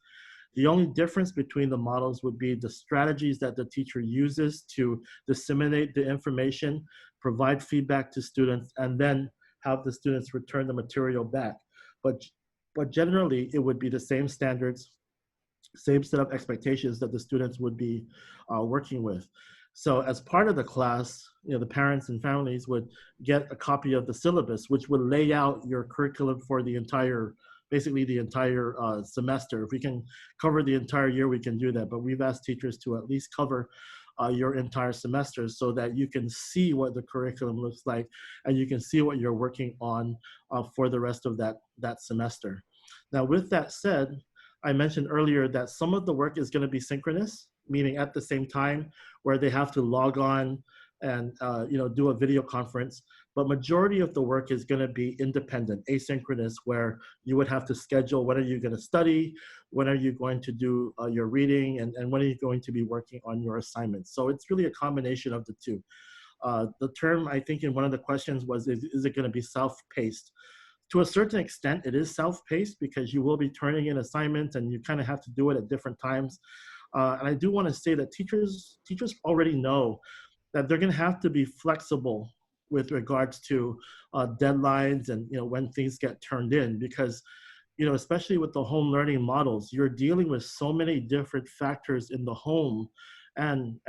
The only difference between the models would be the strategies that the teacher uses to disseminate the information, provide feedback to students, and then have the students return the material back. But generally, it would be the same standards, same set of expectations that the students would be working with. So as part of the class, the parents and families would get a copy of the syllabus, which would lay out your curriculum for the entire semester. If we can cover the entire year, we can do that. But we've asked teachers to at least cover your entire semester so that you can see what the curriculum looks like and you can see what you're working on for the rest of that semester. Now, with that said, I mentioned earlier that some of the work is going to be synchronous, meaning at the same time where they have to log on and do a video conference. But majority of the work is going to be independent, asynchronous, where you would have to schedule when are you going to study, when are you going to do your reading, and when are you going to be working on your assignments. So it's really a combination of the two. The term, I think in one of the questions was, is it going to be self-paced? To a certain extent, it is self-paced because you will be turning in assignments and you kind of have to do it at different times. And I do want to say that teachers already know that they're going to have to be flexible with regards to deadlines and when things get turned in, because especially with the home learning models, you're dealing with so many different factors in the home and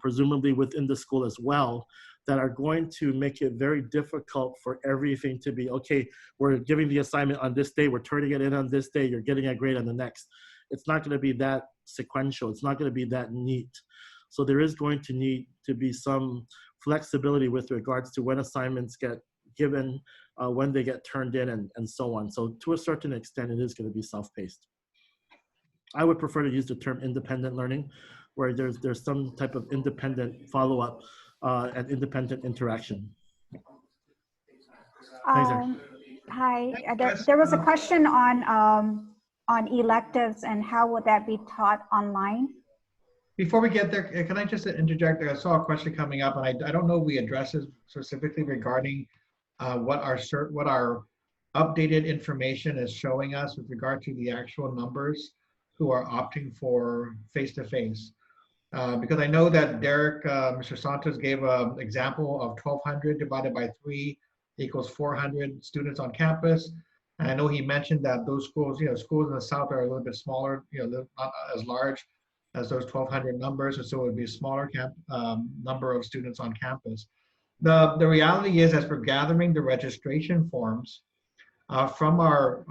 presumably within the school as well, that are going to make it very difficult for everything to be, okay, we're giving the assignment on this day, we're turning it in on this day, you're getting a grade on the next. It's not going to be that sequential. It's not going to be that neat. So there is going to need to be some flexibility with regards to when assignments get given, when they get turned in, and so on. So to a certain extent, it is going to be self-paced. I would prefer to use the term independent learning, where there's some type of independent follow-up and independent interaction. Thanks, Eric. Hi, there was a question on electives and how would that be taught online? Before we get there, can I just interject? I saw a question coming up, and I don't know if we addressed it specifically regarding what our updated information is showing us with regard to the actual numbers who are opting for face-to-face. Because I know that Derek, Mr. Santos gave an example of 1,200 divided by 3 equals 400 students on campus. And I know he mentioned that those schools, schools in the South are a little bit smaller, not as large as those 1,200 numbers, and so it would be a smaller number of students on campus. The reality is, as we're gathering the registration forms from our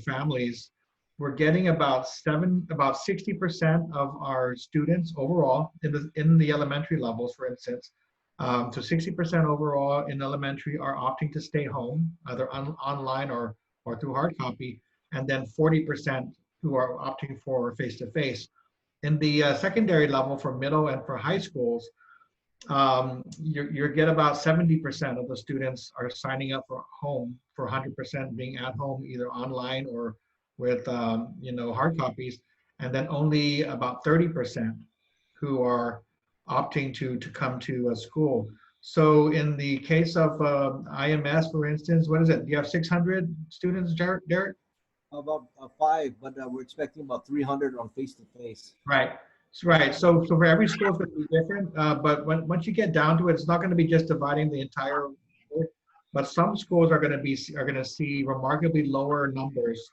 families, we're getting about 60% of our students overall in the elementary levels, for instance. So 60% overall in elementary are opting to stay home, either online or through hard copy, and then 40% who are opting for face-to-face. In the secondary level for middle and for high schools, you get about 70% of the students are signing up for home, for 100% being at home, either online or with hard copies, and then only about 30% who are opting to come to a school. So in the case of IMS, for instance, what is it? Do you have 600 students, Derek? About 5, but we're expecting about 300 on face-to-face. Right. Right. So for every school, it's going to be different. But once you get down to it, it's not going to be just dividing the entire. But some schools are going to see remarkably lower numbers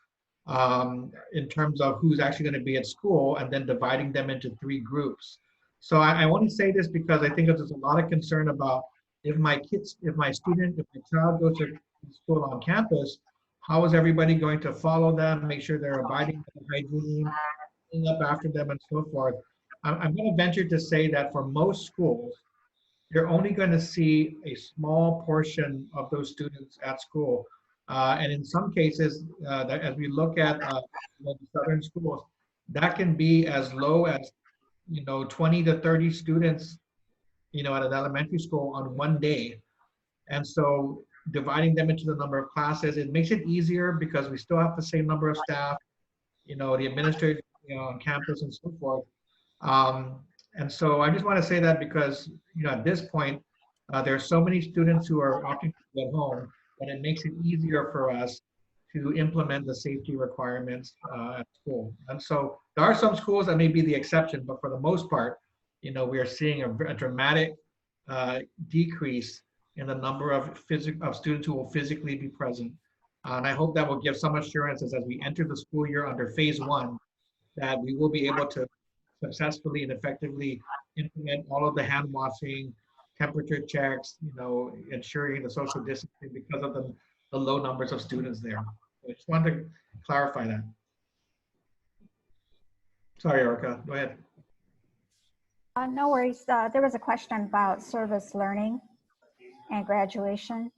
in terms of who's actually going to be at school, and then dividing them into 3 groups. So I want to say this because I think there's a lot of concern about if my child goes to school on campus, how is everybody going to follow them, make sure they're abiding by hygiene, cleaning up after them, and so forth. I'm going to venture to say that for most schools, you're only going to see a small portion of those students at school. And in some cases, as we look at the southern schools, that can be as low as 20 to 30 students at an elementary school on one day. And so dividing them into the number of classes, it makes it easier because we still have the same number of staff, the administrators on campus and so forth. And so I just want to say that because, at this point, there are so many students who are opting to go home that it makes it easier for us to implement the safety requirements at school. And so there are some schools that may be the exception, but for the most part, we are seeing a dramatic decrease in the number of students who will physically be present. And I hope that will give some assurances as we enter the school year under phase 1, that we will be able to successfully and effectively implement all of the hand washing, temperature checks, ensuring the social distancing because of the low numbers of students there. I just wanted to clarify that. Sorry, Erica, go ahead. No worries. There was a question about service learning and graduation.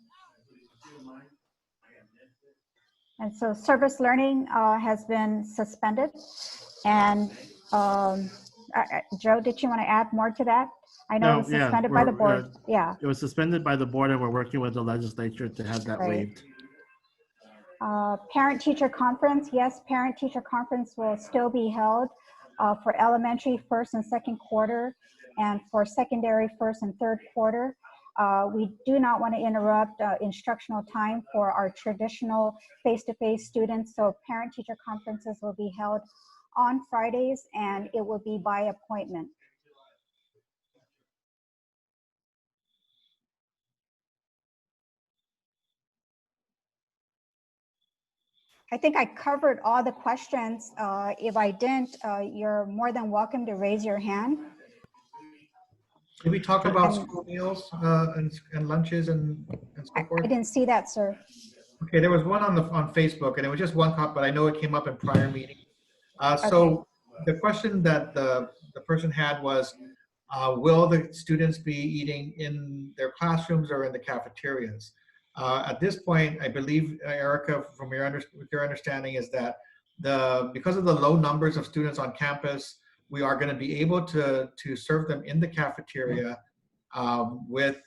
And so service learning has been suspended. And Joe, did you want to add more to that? I know it was suspended by the board. Yeah. It was suspended by the board, and we're working with the legislature to have that waived. Parent-teacher conference. Yes, parent-teacher conference will still be held for elementary first and second quarter, and for secondary first and third quarter. We do not want to interrupt instructional time for our traditional face-to-face students, so parent-teacher conferences will be held on Fridays, and it will be by appointment. I think I covered all the questions. If I didn't, you're more than welcome to raise your hand. Did we talk about school meals and lunches and so forth? I didn't see that, sir. Okay, there was one on Facebook, and it was just one copy, but I know it came up in prior meetings. So the question that the person had was, will the students be eating in their classrooms or in the cafeterias? At this point, I believe, Erica, from your understanding, is that because of the low numbers of students on campus, we are going to be able to serve them in the cafeteria. with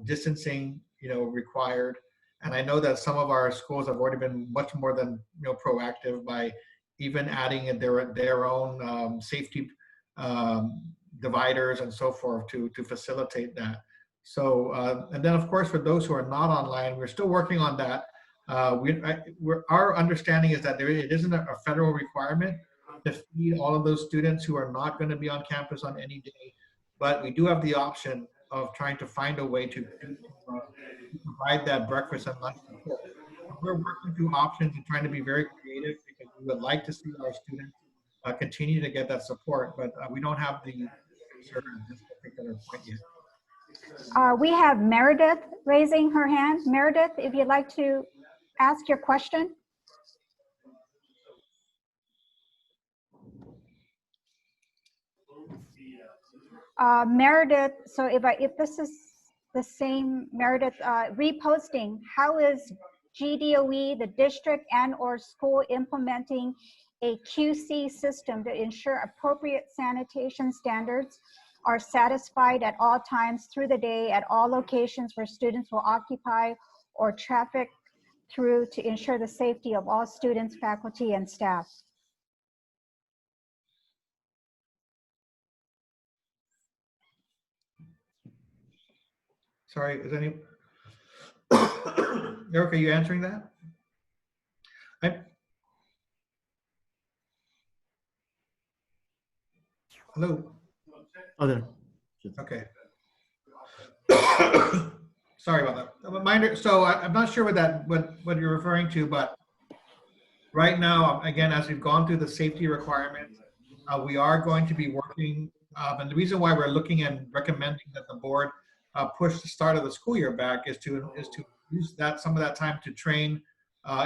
distancing, required. And I know that some of our schools have already been much more than proactive by even adding their own safety dividers and so forth to facilitate that. So, and then of course, for those who are not online, we're still working on that. Our understanding is that it isn't a federal requirement to feed all of those students who are not going to be on campus on any day, but we do have the option of trying to find a way to provide that breakfast and lunch support. We're working through options and trying to be very creative because we would like to see our students continue to get that support, but we don't have the answer at this particular point yet. We have Meredith raising her hand. Meredith, if you'd like to ask your question. Meredith, so if this is the same Meredith, reposting, how is GDOE, the district and or school implementing a QC system to ensure appropriate sanitation standards are satisfied at all times through the day at all locations where students will occupy or traffic through to ensure the safety of all students, faculty, and staff? Sorry, is any, Eric, are you answering that? Hello? Oh, there. Okay. Sorry about that. A reminder, so I'm not sure what you're referring to, but right now, again, as we've gone through the safety requirements, we are going to be working, and the reason why we're looking and recommending that the board push the start of the school year back is to use some of that time to train,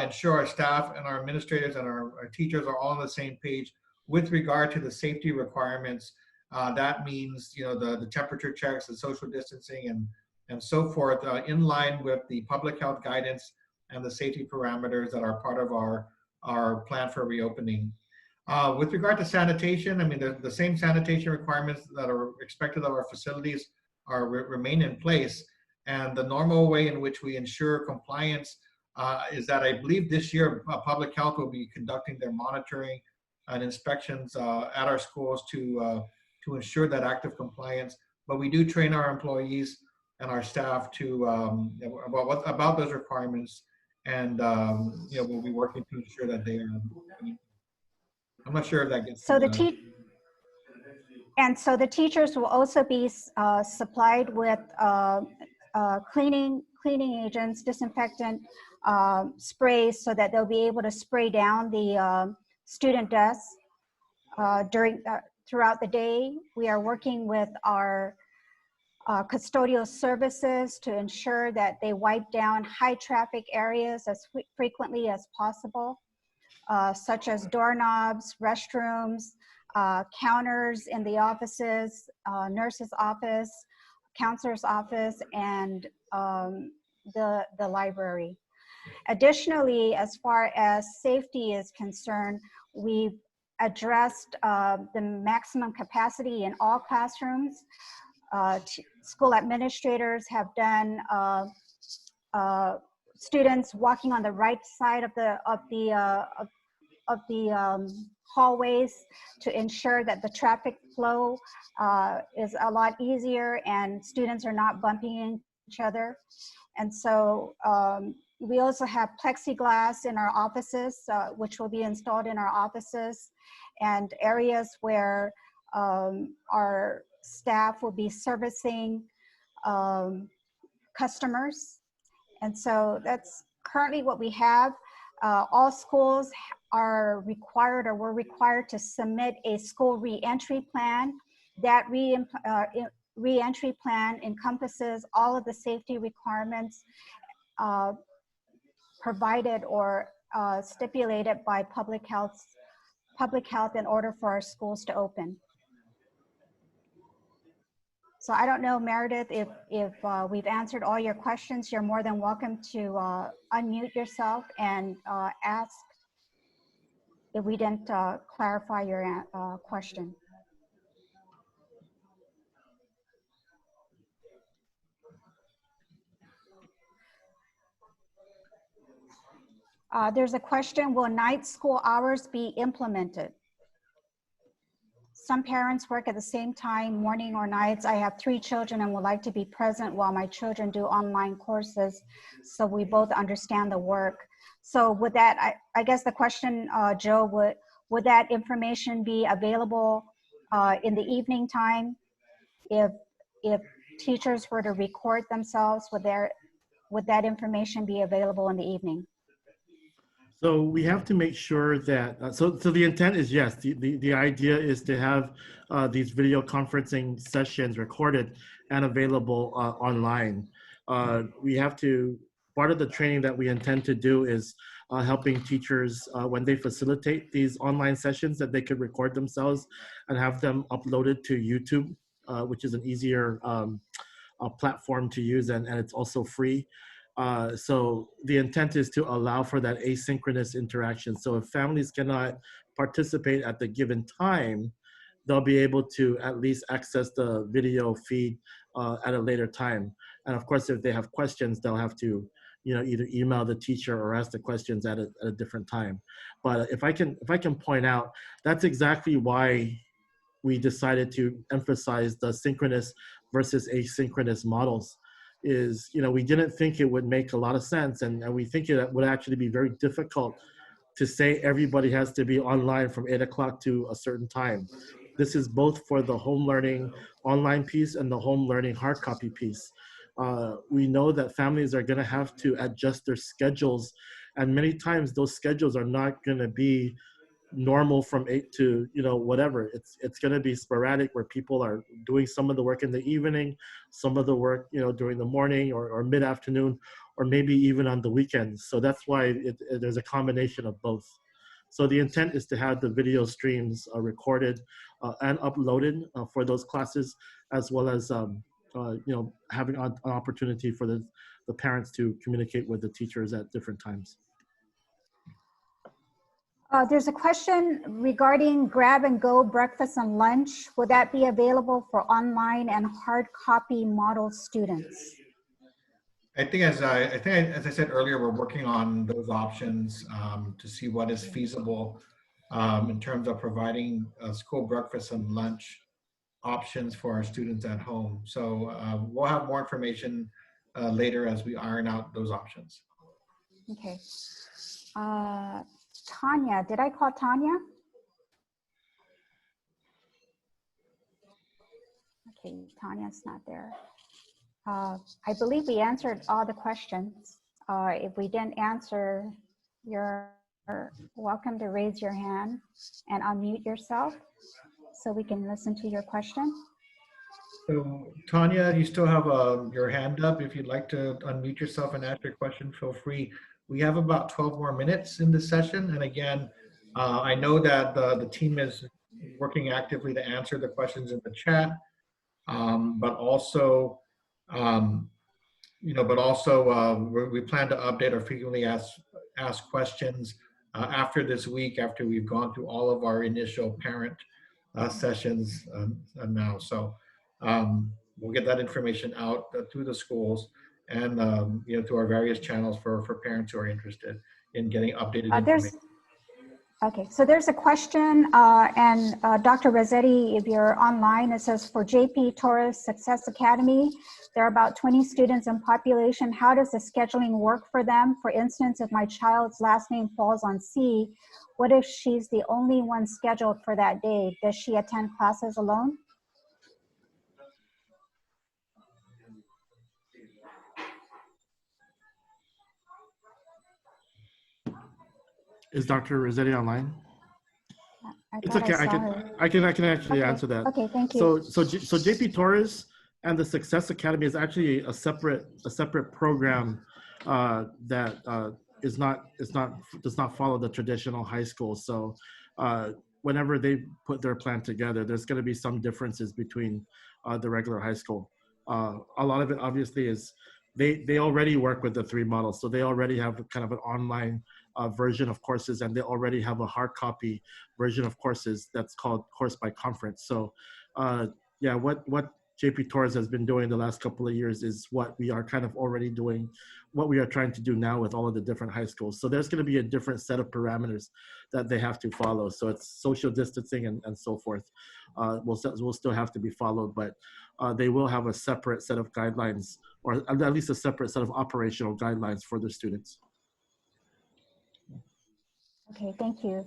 ensure our staff and our administrators and our teachers are all on the same page with regard to the safety requirements. That means, the temperature checks, the social distancing, and so forth, in line with the public health guidance and the safety parameters that are part of our plan for reopening. With regard to sanitation, I mean, the same sanitation requirements that are expected of our facilities remain in place. And the normal way in which we ensure compliance is that I believe this year public health will be conducting their monitoring and inspections at our schools to ensure that active compliance. But we do train our employees and our staff to about those requirements, and we'll be working to ensure that they are. I'm not sure if that gets. So so the teachers will also be supplied with cleaning agents, disinfectant sprays, so that they'll be able to spray down the student desks throughout the day. We are working with our custodial services to ensure that they wipe down high traffic areas as frequently as possible, such as doorknobs, restrooms, counters in the offices, nurse's office, counselor's office, and the library. Additionally, as far as safety is concerned, we've addressed the maximum capacity in all classrooms. School administrators have done students walking on the right side of the hallways to ensure that the traffic flow is a lot easier and students are not bumping each other. And so we also have plexiglass in our offices, which will be installed in our offices, and areas where our staff will be servicing customers. And so that's currently what we have. All schools are required or were required to submit a school reentry plan. That reentry plan encompasses all of the safety requirements provided or stipulated by public health in order for our schools to open. So I don't know, Meredith, if we've answered all your questions. You're more than welcome to unmute yourself and ask if we didn't clarify your question. There's a question, will night school hours be implemented? Some parents work at the same time, morning or nights. I have 3 children and would like to be present while my children do online courses, so we both understand the work. So would that, I guess the question, Joe, would that information be available in the evening time? If teachers were to record themselves, would that information be available in the evening? So we have to make sure that, so the intent is yes, the idea is to have these video conferencing sessions recorded and available online. We have to, part of the training that we intend to do is helping teachers when they facilitate these online sessions, that they could record themselves and have them uploaded to YouTube, which is an easier platform to use, and it's also free. So the intent is to allow for that asynchronous interaction. So if families cannot participate at the given time, they'll be able to at least access the video feed at a later time. And of course, if they have questions, they'll have to, either email the teacher or ask the questions at a different time. But if I can point out, that's exactly why we decided to emphasize the synchronous versus asynchronous models. Is, we didn't think it would make a lot of sense, and we think it would actually be very difficult to say everybody has to be online from 8 o'clock to a certain time. This is both for the home learning online piece and the home learning hard copy piece. We know that families are going to have to adjust their schedules, and many times those schedules are not going to be normal from 8 to whatever. It's going to be sporadic, where people are doing some of the work in the evening, some of the work during the morning or mid-afternoon, or maybe even on the weekends. So that's why there's a combination of both. So the intent is to have the video streams recorded and uploaded for those classes, as well as having an opportunity for the parents to communicate with the teachers at different times. There's a question regarding grab-and-go breakfast and lunch. Would that be available for online and hard copy model students? I think as I said earlier, we're working on those options to see what is feasible in terms of providing school breakfast and lunch options for our students at home. So we'll have more information later as we iron out those options. Okay. Tanya, did I call Tanya? Okay, Tanya's not there. I believe we answered all the questions. If we didn't answer, you're welcome to raise your hand and unmute yourself so we can listen to your question. So Tanya, you still have your hand up. If you'd like to unmute yourself and ask your question, feel free. We have about 12 more minutes in this session. And again, I know that the team is working actively to answer the questions in the chat, but also, we plan to update our frequently asked questions after this week, after we've gone through all of our initial parent sessions now. So we'll get that information out through the schools and through our various channels for parents who are interested in getting updated information. Okay, so there's a question, and Dr. Rossetti, if you're online, it says for JP Torres Success Academy, there are about 20 students in population. How does the scheduling work for them? For instance, if my child's last name falls on C, what if she's the only one scheduled for that day? Does she attend classes alone? Is Dr. Rossetti online? It's thought okay. I can actually answer that. Okay, thank you. So JP Torres and the Success Academy is actually a separate program that does not follow the traditional high school. So whenever they put their plan together, there's going to be some differences between the regular high school. A lot of it obviously is they already work with the 3 models, so they already have kind of an online version of courses, and they already have a hard copy version of courses that's called Course by Conference. So yeah, what JP Torres has been doing the last couple of years is what we are kind of already doing, what we are trying to do now with all of the different high schools. So there's going to be a different set of parameters that they have to follow. So it's social distancing and so forth. Will still have to be followed, but they will have a separate set of guidelines, or at least a separate set of operational guidelines for their students. Okay, thank you.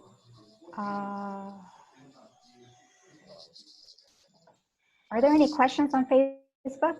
Are there any questions on Facebook?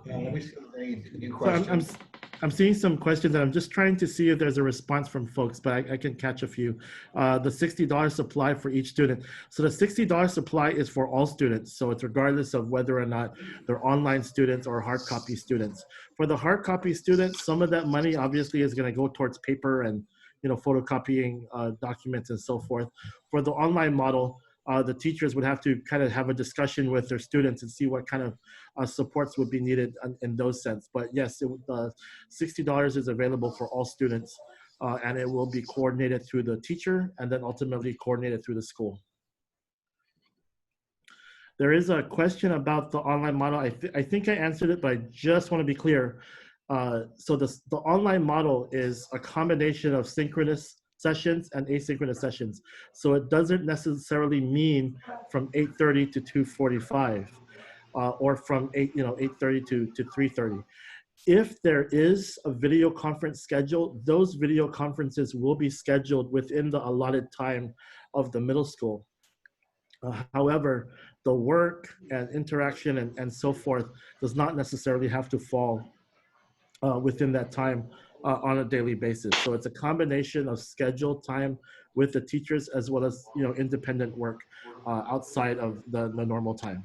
Yeah, let me see if there are any new So questions. I'm seeing some questions, and I'm just trying to see if there's a response from folks, but I can catch a few. The $60 supply for each student. So the $60 supply is for all students. So it's regardless of whether or not they're online students or hard copy students. For the hard copy students, some of that money obviously is going to go towards paper and photocopying documents and so forth. For the online model, the teachers would have to kind of have a discussion with their students and see what kind of supports would be needed in those sense. But yes, $60 is available for all students, and it will be coordinated through the teacher and then ultimately coordinated through the school. There is a question about the online model. I think I answered it, but I just want to be clear. So the online model is a combination of synchronous sessions and asynchronous sessions. So it doesn't necessarily mean from 8:30 to 2:45 or from 8:30 to 3:30. If there is a video conference scheduled, those video conferences will be scheduled within the allotted time of the middle school. However, the work and interaction and so forth does not necessarily have to fall within that time on a daily basis. So it's a combination of scheduled time with the teachers as well as independent work outside of the normal time.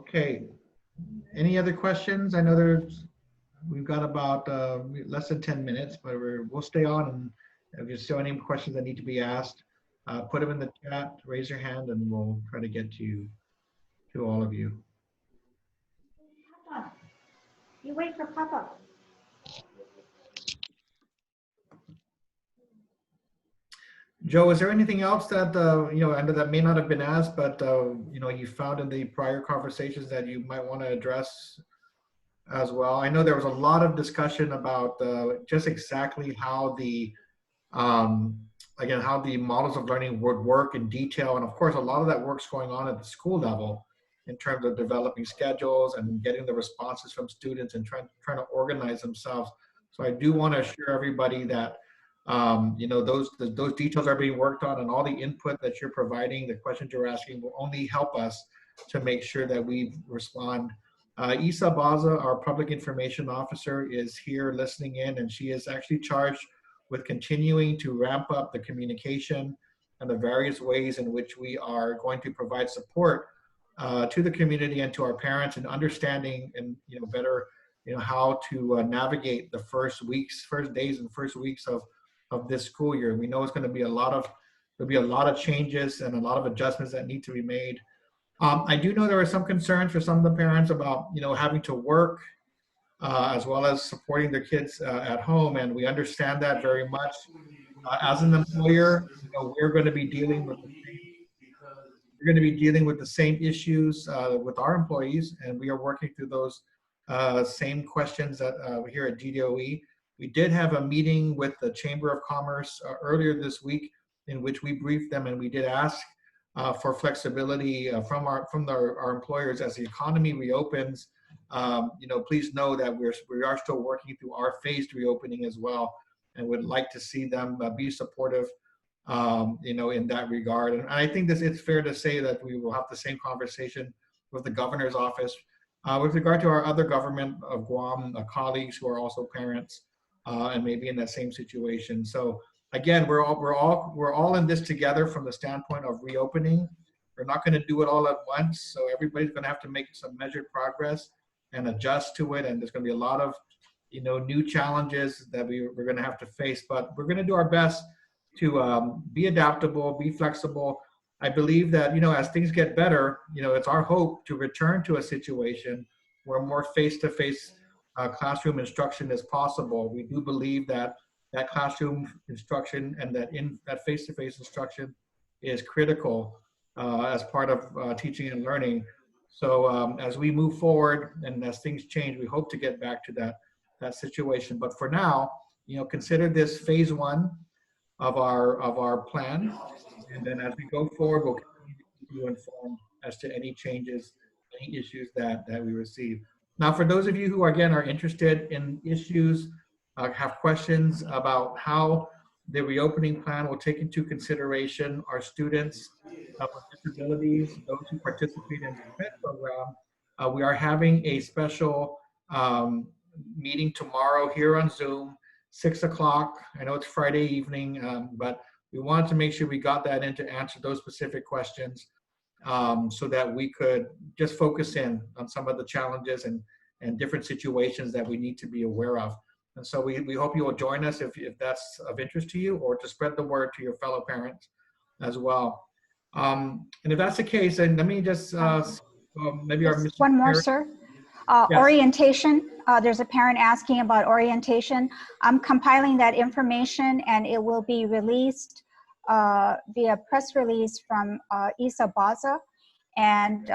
Okay, any other questions? I know we've got about less than 10 minutes, but we'll stay on, and if there's still any questions that need to be asked, put them in the chat, raise your hand, and we'll try to get to all of you. You wait for Papa. Joe, is there anything else that I know that may not have been asked, but you found in the prior conversations that you might want to address as well? I know there was a lot of discussion about just exactly how the how the models of learning would work in detail, and of course, a lot of that work's going on at the school level in terms of developing schedules and getting the responses from students and trying to organize themselves. So I do want to assure everybody that those details are being worked on, and all the input that you're providing, the questions you're asking, will only help us to make sure that we respond. Isa Baza, our public information officer, is here listening in, and she is actually charged with continuing to ramp up the communication and the various ways in which we are going to provide support to the community and to our parents, and understanding and better how to navigate the first days and first weeks of this school year. We know it's going to be there'll be a lot of changes and a lot of adjustments that need to be made. I do know there are some concerns for some of the parents about having to work as well as supporting their kids at home, and we understand that very much. As an employer, we're going to be dealing with the same issues with our employees, and we are working through those same questions here at GDOE. We did have a meeting with the Chamber of Commerce earlier this week, in which we briefed them, and we did ask for flexibility from our employers as the economy reopens. Please know that we are still working through our phased reopening as well, and would like to see them be supportive, in that regard. And I think it's fair to say that we will have the same conversation with the governor's office with regard to our other government of Guam colleagues who are also parents and maybe in that same situation. So again, we're all in this together from the standpoint of reopening. We're not going to do it all at once, so everybody's going to have to make some measured progress and adjust to it. And there's going to be a lot of new challenges that we're going to have to face, but we're going to do our best to be adaptable, be flexible. I believe that as things get better, it's our hope to return to a situation where more face-to-face classroom instruction is possible. We do believe that that classroom instruction and that face-to-face instruction is critical as part of teaching and learning. So as we move forward and as things change, we hope to get back to that situation. But for now, consider this phase 1 of our plan, and then as we go forward, we'll continue to keep you informed as to any changes, any issues that we receive. Now, for those of you who again are interested in issues, have questions about how the reopening plan will take into consideration our students with disabilities, those who participate in the event program, we are having a special meeting tomorrow here on Zoom, 6 o'clock. I know it's Friday evening, but we wanted to make sure we got that in to answer those specific questions so that we could just focus in on some of the challenges and different situations that we need to be aware of. And so we hope you will join us if that's of interest to you, or to spread the word to your fellow parents as well. And if that's the case, then let me just maybe our Just one more, sir. Yes. Orientation. There's a parent asking about orientation. I'm compiling that information, and it will be released via press release from Isa Baza. And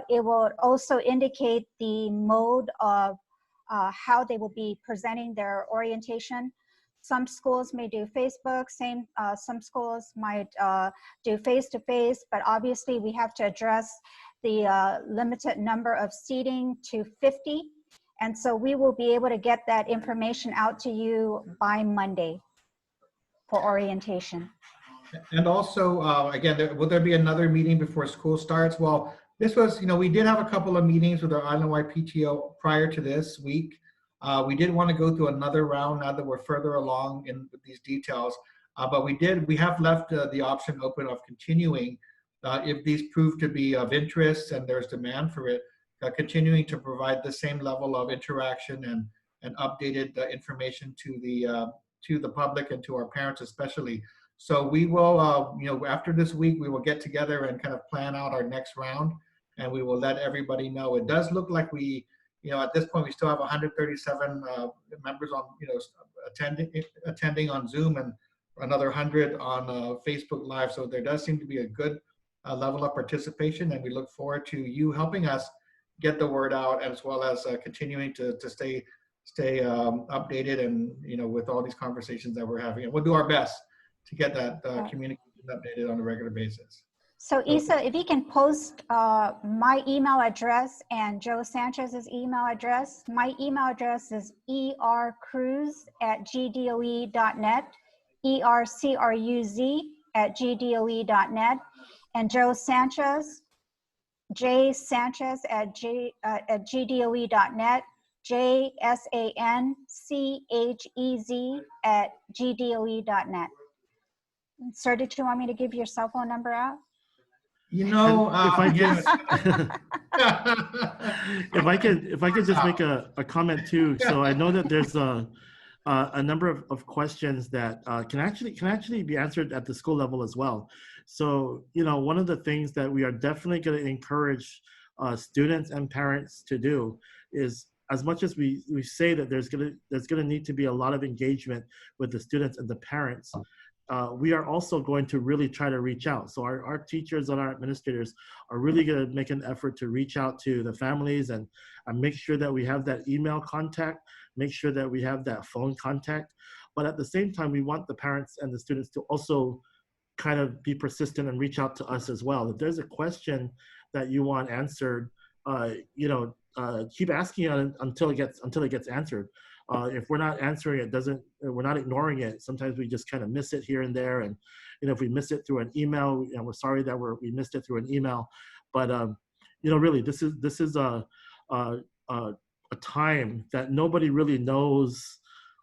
it will also indicate the mode of how they will be presenting their orientation. Some schools may do Facebook, some schools might do face-to-face, but obviously we have to address the limited number of seating to 50. And so we will be able to get that information out to you by Monday for orientation. And also, again, will there be another meeting before school starts? Well, this was, we did have a couple of meetings with our island-wide PTO prior to this week. We did want to go through another round now that we're further along in these details. But we have left the option open of continuing if these prove to be of interest and there's demand for it, continuing to provide the same level of interaction and updated information to the public and to our parents especially. So we will, after this week, we will get together and kind of plan out our next round, and we will let everybody know. It does look like we, at this point, we still have 137 members on, attending on Zoom, and another 100 on Facebook Live. So there does seem to be a good level of participation, and we look forward to you helping us get the word out, as well as continuing to stay updated and, with all these conversations that we're having. And we'll do our best to get that communication updated on a regular basis. So Isa, if you can post my email address and Joe Sanchez's email address. My email address is ercruz@gdoe.net, ercruz@gdoe.net, and Joe Sanchez, jsanchez@gdoe.net, jsanchez@gdoe.net. Sir, did you want me to give your cell phone number out? If I could just make a comment too. So I know that there's a number of questions that can actually be answered at the school level as well. So, one of the things that we are definitely going to encourage students and parents to do is, as much as we say that there's going to need to be a lot of engagement with the students and the parents, we are also going to really try to reach out. So our teachers and our administrators are really going to make an effort to reach out to the families and make sure that we have that email contact, make sure that we have that phone contact. But at the same time, we want the parents and the students to also kind of be persistent and reach out to us as well. If there's a question that you want answered, keep asking it until it gets answered. If we're not answering it, we're not ignoring it. Sometimes we just kind of miss it here and there. And, if we miss it through an email, we're sorry that we missed it through an email. But, really, this is a time that nobody really knows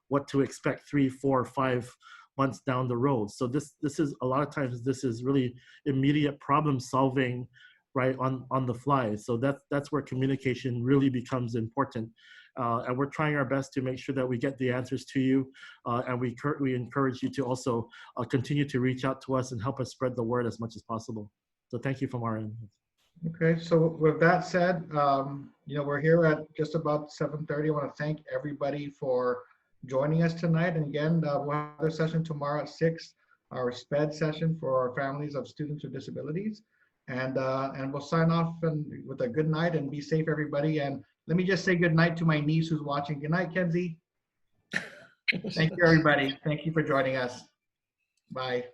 what to expect 3, 4, 5 months down the road. So this is a lot of times, this is really immediate problem solving, right, on the fly. So that's where communication really becomes important. And we're trying our best to make sure that we get the answers to you. And we encourage you to also continue to reach out to us and help us spread the word as much as possible. So thank you from our end. Okay, so with that said, we're here at just about 7:30. I want to thank everybody for joining us tonight. And again, we'll have another session tomorrow at 6, our SPED session for our families of students with disabilities. And we'll sign off with a good night and be safe, everybody. And let me just say good night to my niece who's watching. Good night, Kenzie. Thank you, everybody. Thank you for joining us. Bye.